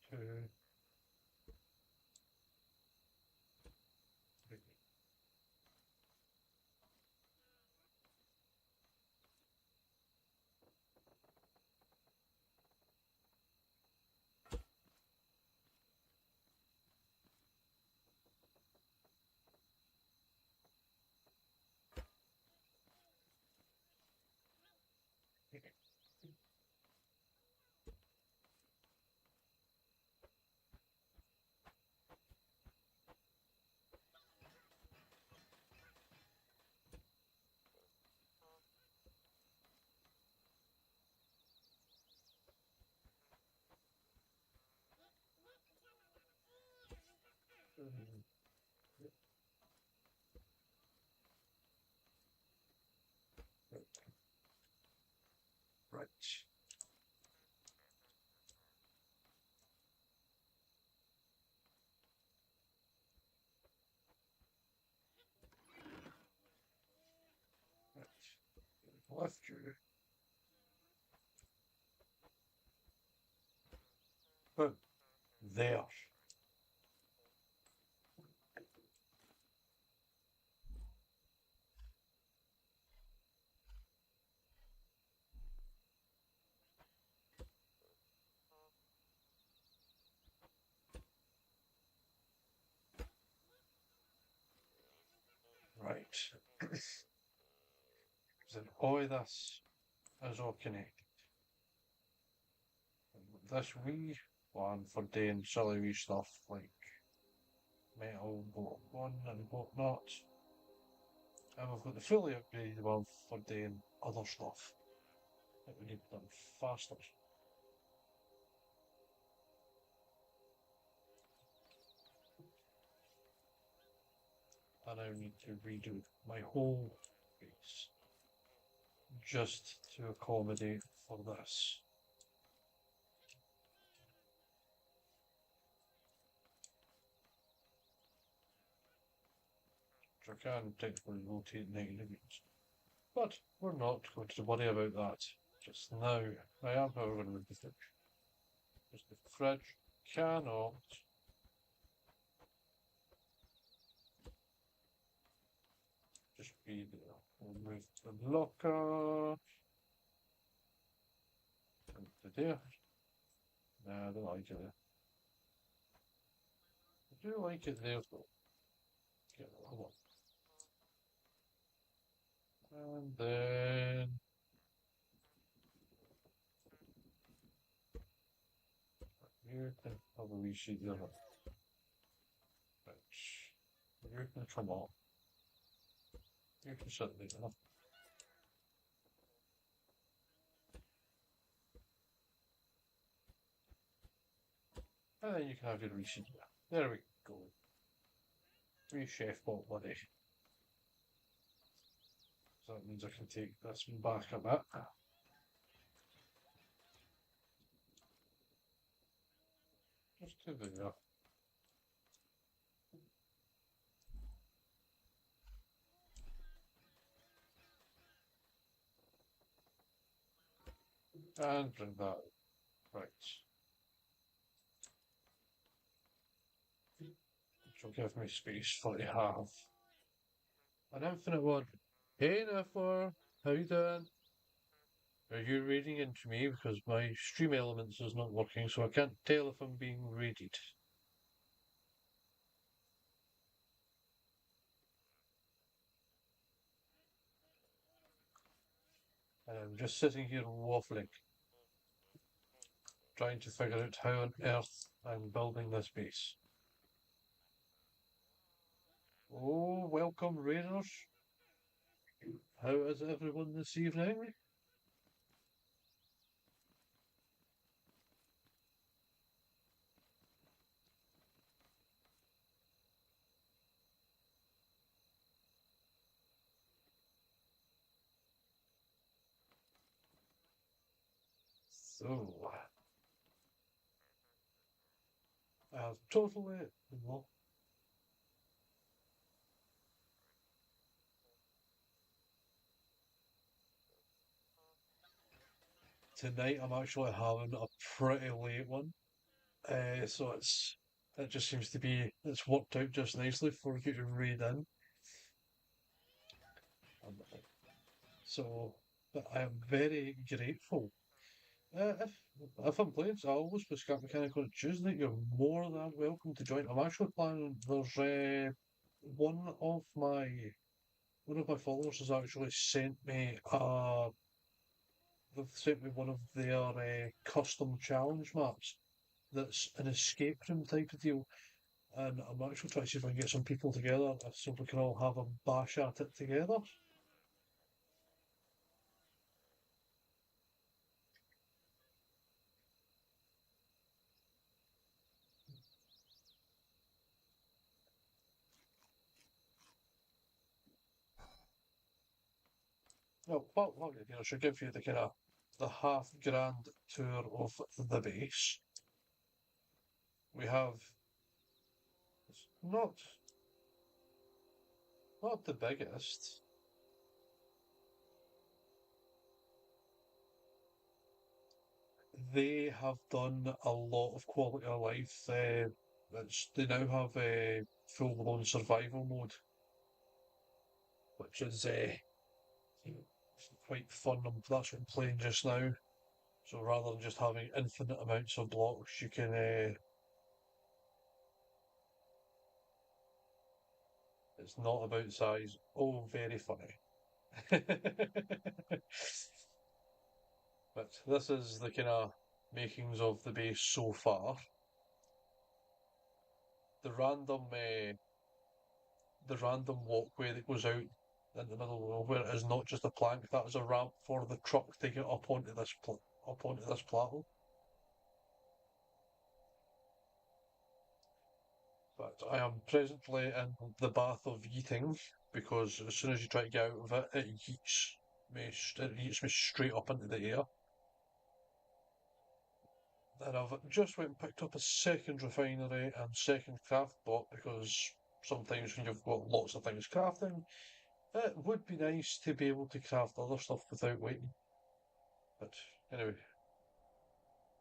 Two, three. Right. Right. Left you. Boom. There. Right. Then all this is all connected. This wee one for doing silly wee stuff like metal block one and whatnot. And we've got the fully upgraded one for doing other stuff that we need done faster. And I need to redo my whole base just to accommodate for this. Which I can technically rotate 90 degrees. But we're not going to worry about that just now. I am, however, going to move the fridge. Because the fridge cannot just be there. We'll move the locker into there. Nah, I don't like it there. I do like it there though. Get another one. And then you can probably see the other. Which you can come on. You can sit there. And then you can have your receipt. There we go. Three chef bot money. So that means I can take this one back a bit. Just to there. And bring that right. Which will give me space for to have an infinite one. Hey Niffer, how you doing? Are you raiding into me? Because my stream elements is not working, so I can't tell if I'm being raided. And I'm just sitting here waffling, trying to figure out how on earth I'm building this base. Oh, welcome raiders. How is everyone this evening? So, I've totally well, tonight I'm actually having a pretty late one. So it just seems to be it's worked out just nicely for you to raid in. Um, So, but I am very grateful. If I'm playing Star Wars with Scott Mechanic on Tuesday, you're more than welcome to join. I'm actually planning. There's one of my one of my followers has actually sent me they've sent me one of their custom challenge maps that's an escape room type of deal, and I'm actually trying to see if I can get some people together so we can all have a bash at it together. Well, what I should give you the kind of the half grand tour of the base. We have it's not the biggest. They have done a lot of quality of life. They now have a full-blown survival mode, which is quite fun. That's what I'm playing just now. So rather than just having infinite amounts of blocks, you can. It's not about size. Oh, very funny. But this is the kind of makings of the base so far. The random, uh, the random walkway that goes out in the middle of nowhere is not just a plank. That is a ramp for the truck to get up onto this plateau. But I am presently in the bath of yeeting because as soon as you try to get out of it, it yeets me straight up into the air. And I've just went and picked up a second refinery and second craft bot because sometimes when you've got lots of things crafting, it would be nice to be able to craft other stuff without waiting. But anyway,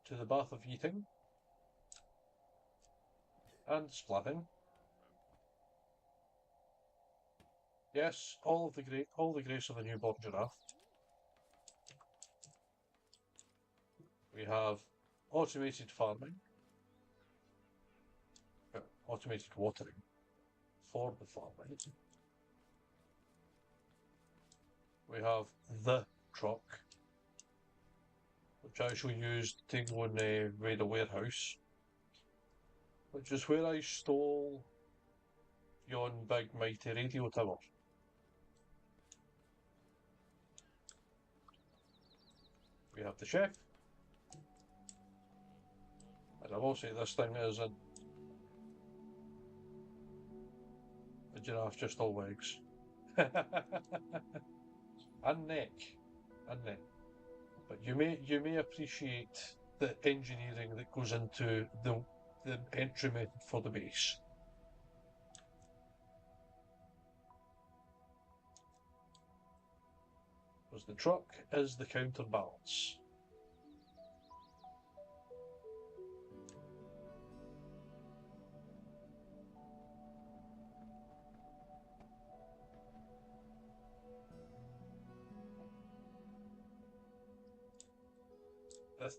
to the bath of eating and splatting. Yes, all the grace of a newborn giraffe. We have automated farming, automated watering for the farming. We have the truck, which I actually used to go and raid a warehouse, which is where I stole yon big mighty radio tower. We have the chef, and I will say this thing is in A giraffe just all legs. And neck. And neck. But you may appreciate the engineering that goes into the entry method for the base. Because the truck is the counterbalance.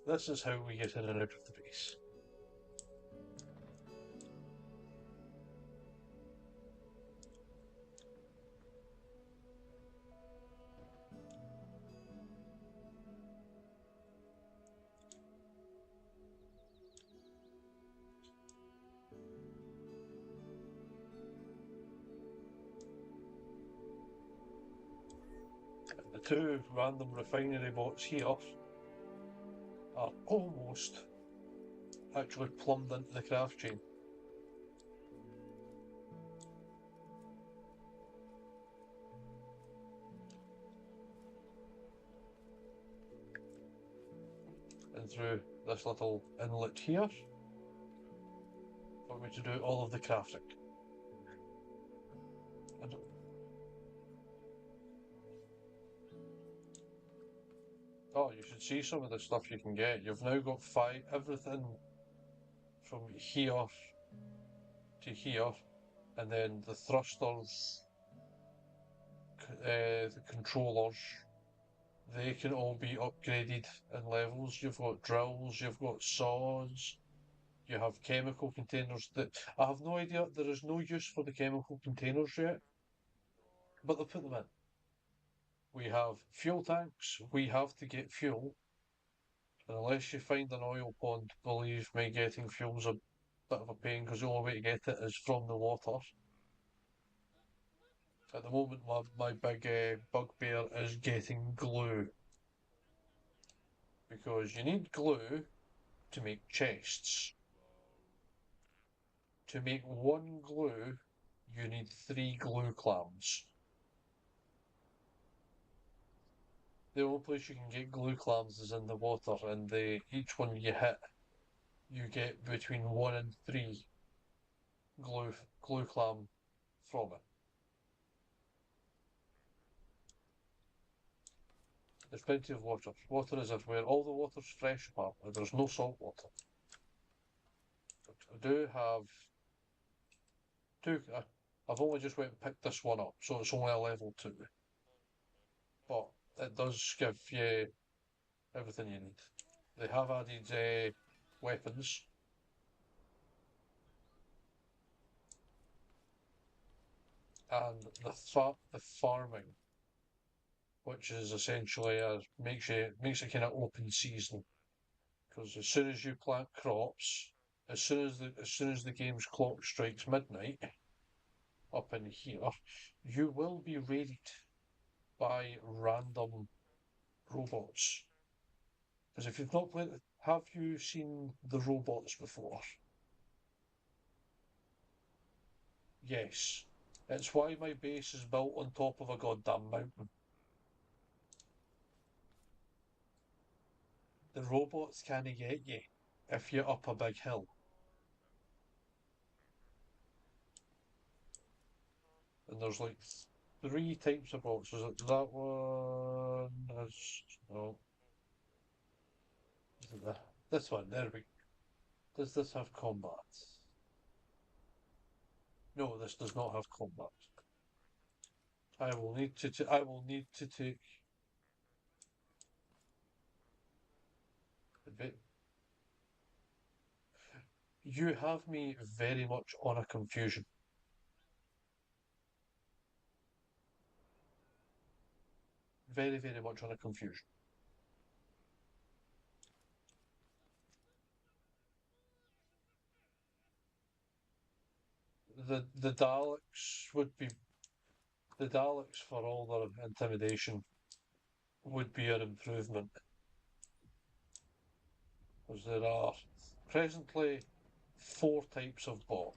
This is how we get in and out of the base. The two random refinery bots here are almost actually plumbed into the craft chain. And through this little inlet here for me to do all of the crafting. And oh, you should see some of the stuff you can get. You've now got everything from here to here, and then the thrusters, the controllers, they can all be upgraded in levels. You've got drills, you've got saws, you have chemical containers that I have no idea. There is no use for the chemical containers yet, but they'll put them in. We have fuel tanks, we have to get fuel. And unless you find an oil pond, believe me, getting fuel's a bit of a pain because the only way to get it is from the water. At the moment, my big bugbear is getting glue. Because you need glue to make chests. To make one glue, you need 3 glue clams. The only place you can get glue clams is in the water, and each one you hit, you get between 1 and 3 glue clam from it. There's plenty of water. Water is everywhere. All the water's fresh apparently. There's no salt water. But I do have two. I've only just went and picked this one up, so it's only a level 2. But it does give you everything you need. They have added weapons. And the farming, which is essentially makes it kind of open season, because as soon as you plant crops, as soon as the game's clock strikes midnight, up in here, you will be raided by random robots. Because if you've not played, have you seen the robots before? Yes. It's why my base is built on top of a goddamn mountain. The robots can't get you if you're up a big hill. And there's like 3 types of bots. Is it that one? No. Is it this one? There we go. Does this have combat? No, this does not have combat. I will need to take a bit. You have me very much on a confusion. Very, very much on a confusion. The Daleks would be the Daleks for all their intimidation would be an improvement. Because there are presently 4 types of bot.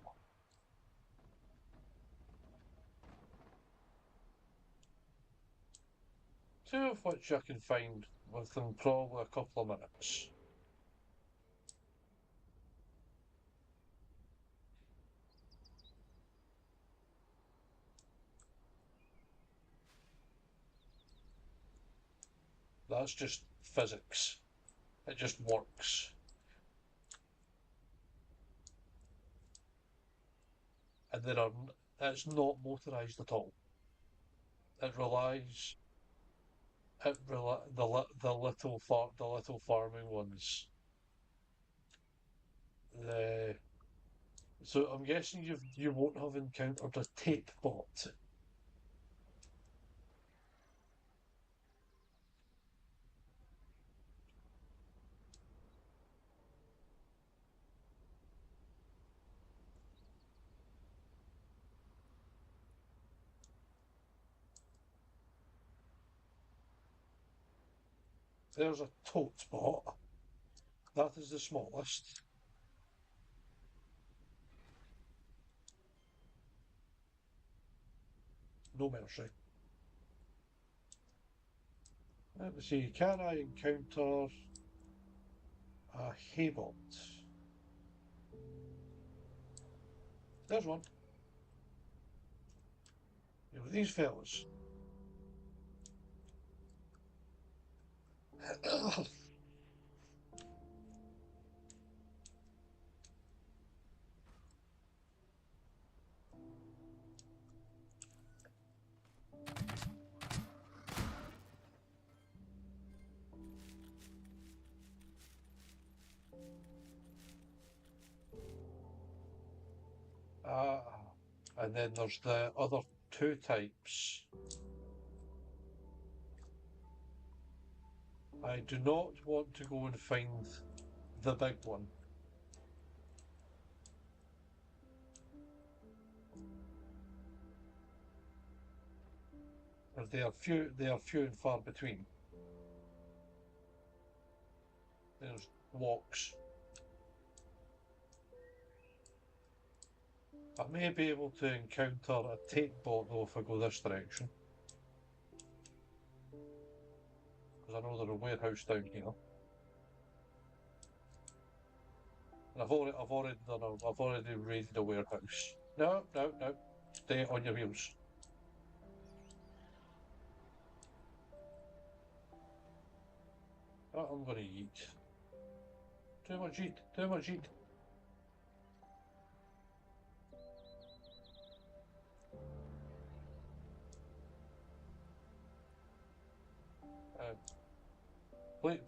two of which I can find within probably a couple of minutes. That's just physics. It just works. And it's not motorised at all. It relies the little farming ones. The So I'm guessing you won't have encountered a tape bot. There's a tote bot. That is the smallest. No mercy. Let me see, can I encounter a Haybot? There's one. You know, these fellas. uh, and then there's the other two types. I do not want to go and find the big one. They are few and far between. There's walks. I may be able to encounter a tape bot though if I go this direction. Because I know there's a warehouse down here. And I've already raided a warehouse. No. Stay on your heels. Oh, I'm gonna eat. Too much eat.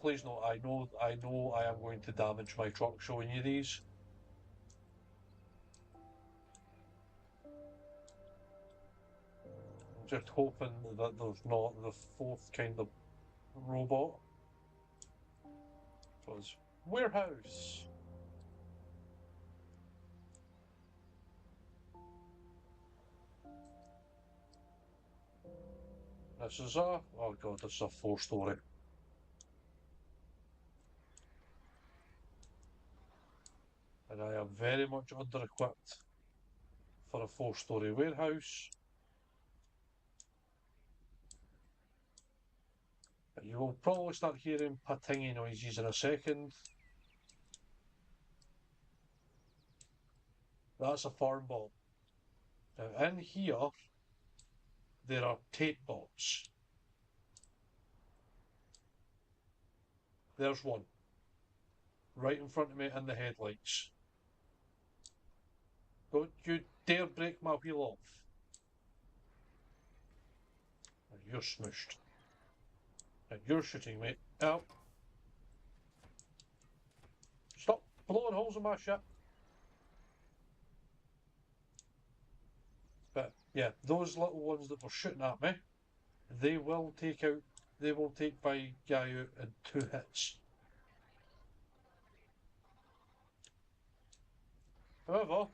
Please no, I know I am going to damage my truck showing you these. I'm just hoping that there's not the fourth kind of robot. Because warehouse. This is oh god, this is a 4-story. And I am very much under-equipped for a 4-story warehouse. You will probably start hearing patingy noises in a second. That's a farm bot. Now in here, there are tape bots. There's one. Right in front of me in the headlights. Don't you dare break my wheel off. And you're smooshed. And you're shooting me. Out. Stop blowing holes in my shit. But yeah, those little ones that were shooting at me, they will take my guy out in 2 hits. However,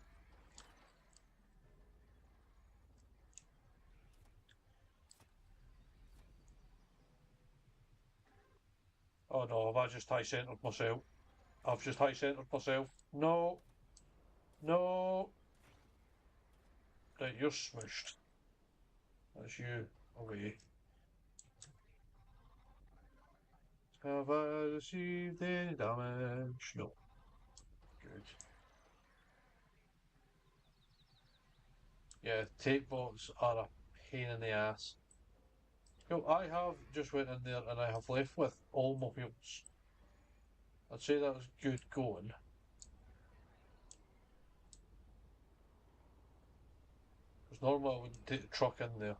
oh no, have I just high-centered myself? I've just high-centered myself. No. Right, you're smooshed. That's you away. Have I received any damage? No. Good. Yeah, tape bots are a pain in the ass. So I have just went in there and I have left with all my wheels. I'd say that was good going. Because normally I wouldn't take the truck in there.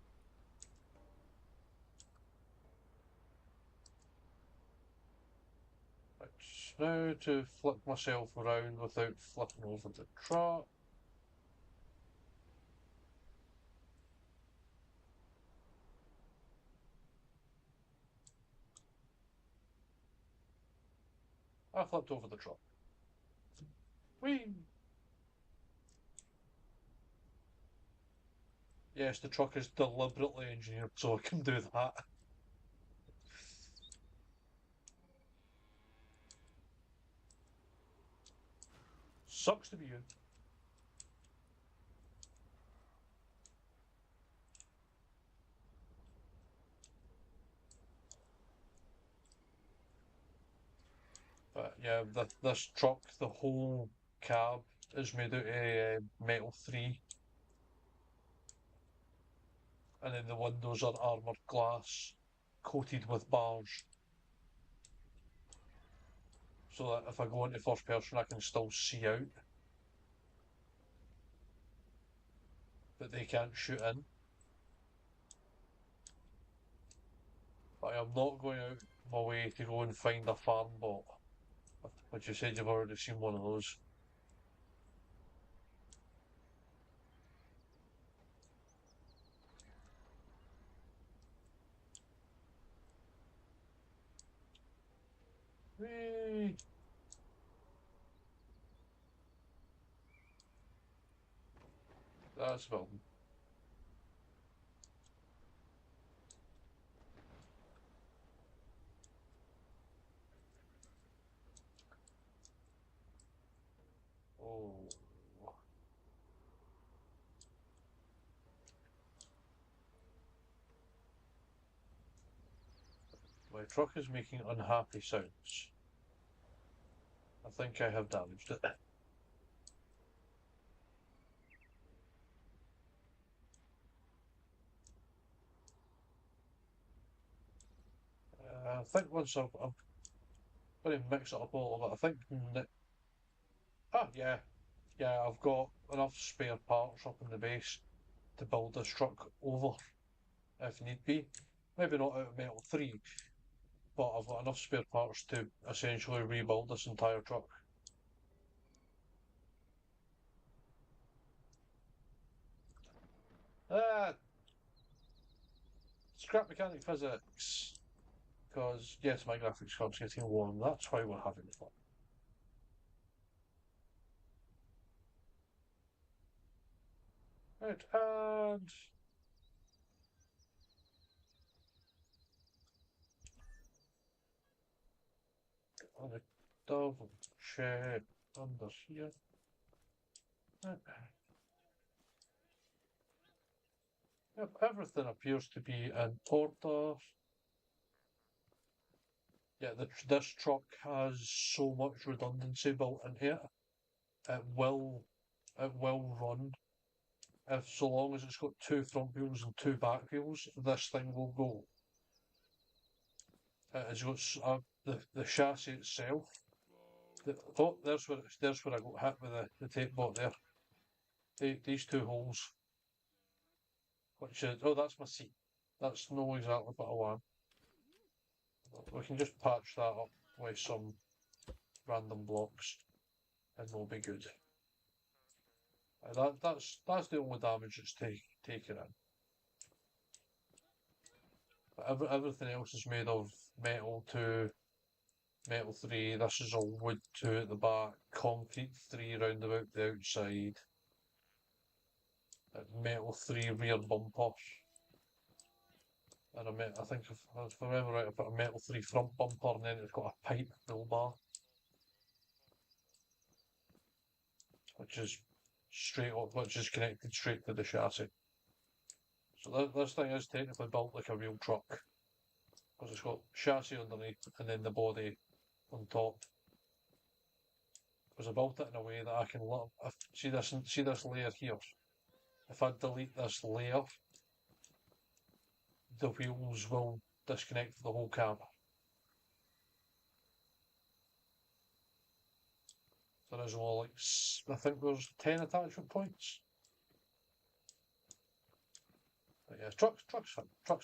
Right, now to flip myself around without flipping over the truck. I flipped over the truck. Whee! Yes, the truck is deliberately engineered so I can do that. Sucks to be you. But yeah, this truck, the whole cab is made out of metal 3. And then the windows are armoured glass coated with bars. So that if I go into first person I can still see out. But they can't shoot in. But I'm not going out my way to go and find a farm bot. Which you said you've already seen one of those. Whee! That's building. Oh. My truck is making unhappy sounds. I think I have damaged it. I think once I'm going to mix it up a little bit. I think. Ah, yeah. Yeah, I've got enough spare parts up in the base to build this truck over if need be. Maybe not out of metal 3, but I've got enough spare parts to essentially rebuild this entire truck. Ah, scrap mechanic physics. Because, yes, my graphics card's getting warm. That's why we're having fun. Right, and on a double check under here. Yep, everything appears to be in order. Yeah, this truck has so much redundancy built into it. It will run if so long as it's got 2 front wheels and 2 back wheels. This thing will go. It's got the chassis itself. Oh, there's where I got hit with the tape bot there. These 2 holes, which is that's my seat. That's not exactly what I want. We can just patch that up with some random blocks, and we'll be good. That's the only damage it's taken in. But everything else is made of metal 2, metal 3. This is all wood 2 at the back, concrete 3 round about the outside, metal 3 rear bumper. And I think if I remember right, I put a metal 3 front bumper, and then it's got a pipe build bar, which is connected straight to the chassis. So this thing is technically built like a real truck, Because it's got chassis underneath and then the body on top. Because I built it in a way that I can see this layer here. If I delete this layer, the wheels will disconnect the whole camera. There is only I think there's 10 attachment points. But yeah, truck's fine.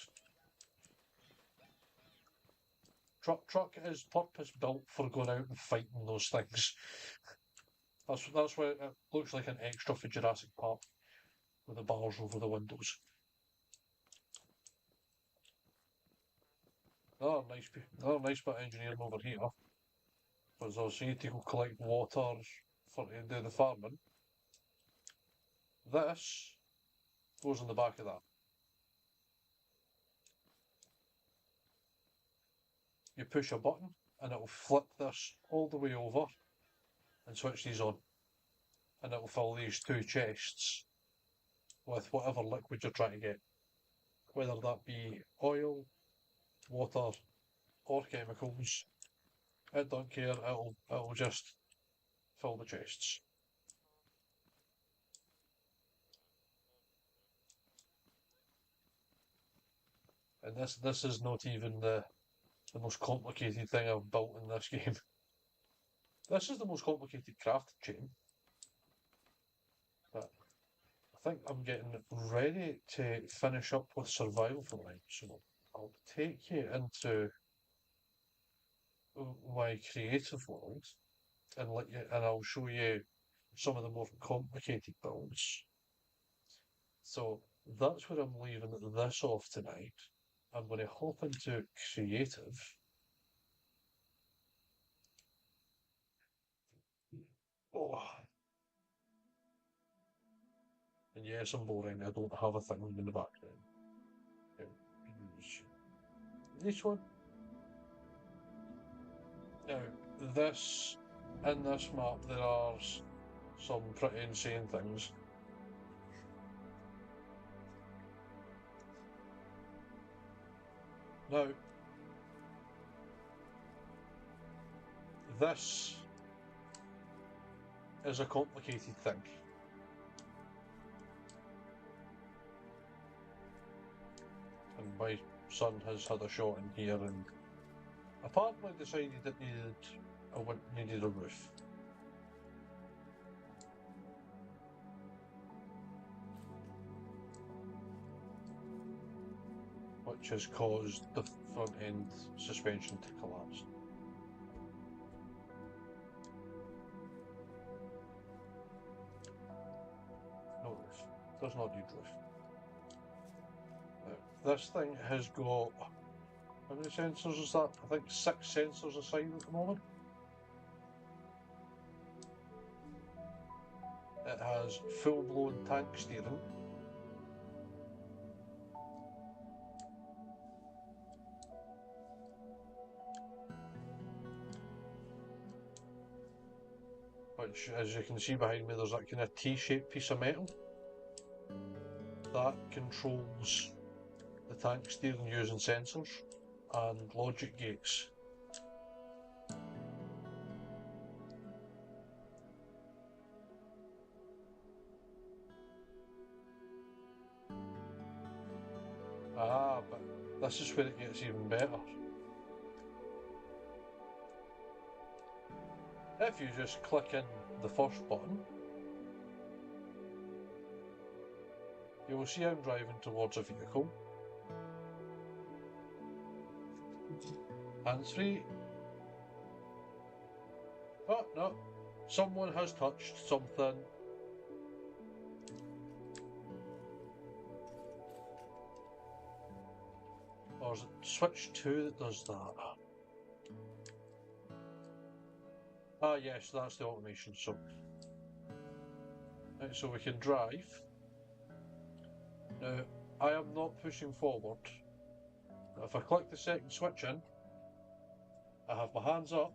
Truck is purpose built for going out and fighting those things. That's why it looks like an extra for Jurassic Park with the bars over the windows. Another nice bit of engineering over here. Because also you need to go collect water for to do the farming. This goes on the back of that. You push a button and it will flip this all the way over and switch these on. And it will fill these two chests with whatever liquid you're trying to get. Whether that be oil, water, or chemicals. It don't care, it'll just fill the chests. And this is not even the most complicated thing I've built in this game. This is the most complicated crafting chain. But I think I'm getting ready to finish up with survival for the night. So I'll take you into my creative world and I'll show you some of the more complicated builds. So that's where I'm leaving this off tonight. I'm going to hop into creative. Oh. And yes, I'm boring. I don't have a thing in the background. This one. Now, in this map, there are some pretty insane things. Now, this is a complicated thing. And my son has had a shot in here and apparently decided it needed a roof. Which has caused the front end suspension to collapse. No roof. Does not need roof. Now, this thing has got, how many sensors is that? I think 6 sensors aside at the moment. It has full-blown tank steering. Which, as you can see behind me, there's that kind of T-shaped piece of metal. That controls the tank steering using sensors and logic gates. But this is where it gets even better. If you just click in the first button, you will see I'm driving towards a vehicle. And 3. Oh, no. Someone has touched something. Or is it switch 2 that does that? Yes, that's the automation. So we can drive. Now, I am not pushing forward. If I click the second switch in, I have my hands up.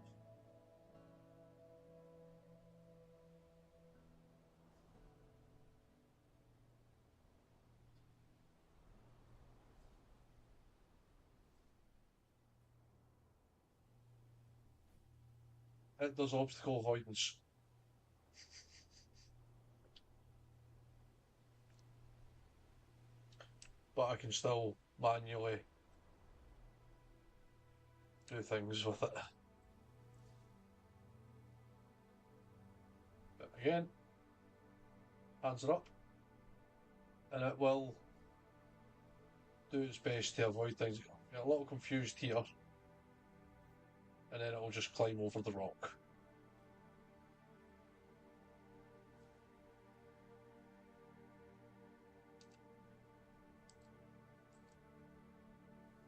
It does obstacle avoidance. But I can still manually do things with it. But again, hands are up, and it will do its best to avoid things. Get a little confused here, and then it will just climb over the rock.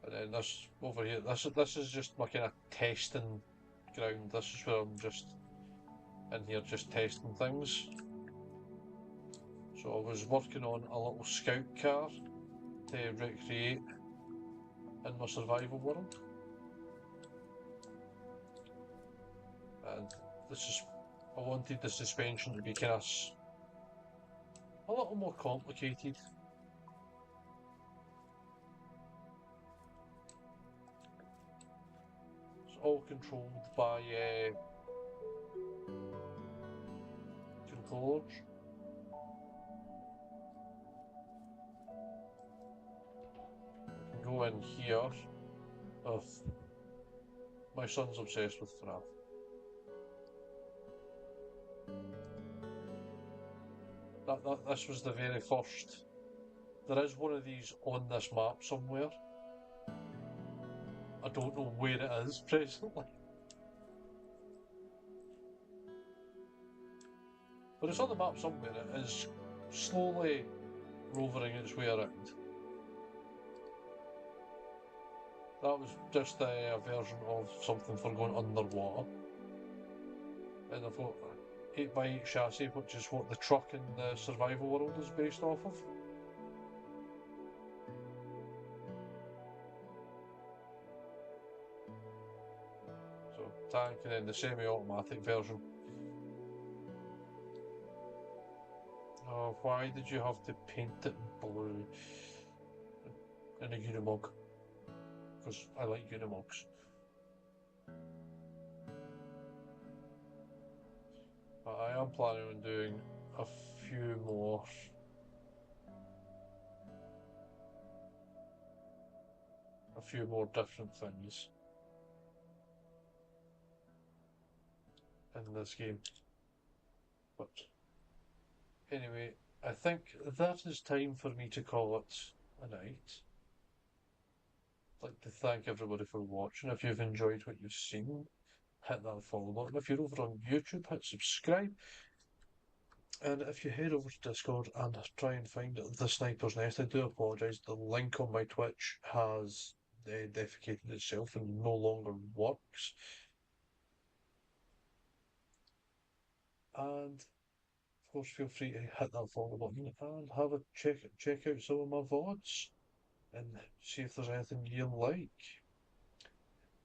And then this over here, this is just my kind of testing ground. This is where I'm just in here just testing things. So I was working on a little scout car to recreate in my survival world. And I wanted the suspension to be kind of a little more complicated. It's all controlled by controllers. I can go in here. My son's obsessed with FNAF. This was the very first. There is one of these on this map somewhere. I don't know where it is presently. But it's on the map somewhere. It is slowly rovering its way around. That was just a version of something for going underwater. And I've got 8x8 chassis, which is what the truck in the survival world is based off of. So, tank, and then the semi-automatic version. Oh, why did you have to paint it blue in a Unimog? Because I like Unimogs. But I am planning on doing a few more different things in this game. But anyway, I think that is time for me to call it a night. I'd like to thank everybody for watching. If you've enjoyed what you've seen, hit that follow button. If you're over on YouTube, hit subscribe. And if you head over to Discord and try and find the Sniper's Nest, I do apologise. The link on my Twitch has defecated itself and no longer works. And of course, feel free to hit that follow button and have a check out some of my VODs and see if there's anything you like.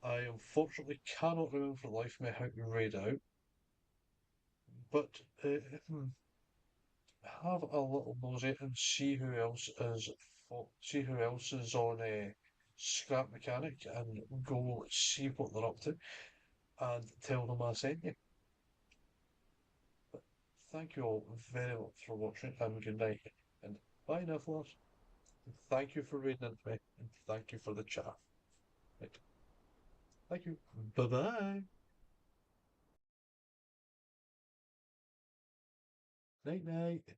I unfortunately cannot remember for the life of me how to raid out, but have a little nosy and see who else is on a Scrap Mechanic and go see what they're up to and tell them I sent you. But thank you all very much for watching and good night and bye now, fellas. Thank you for reading into me and thank you for the chat. Right. Thank you. Bye bye. Night night.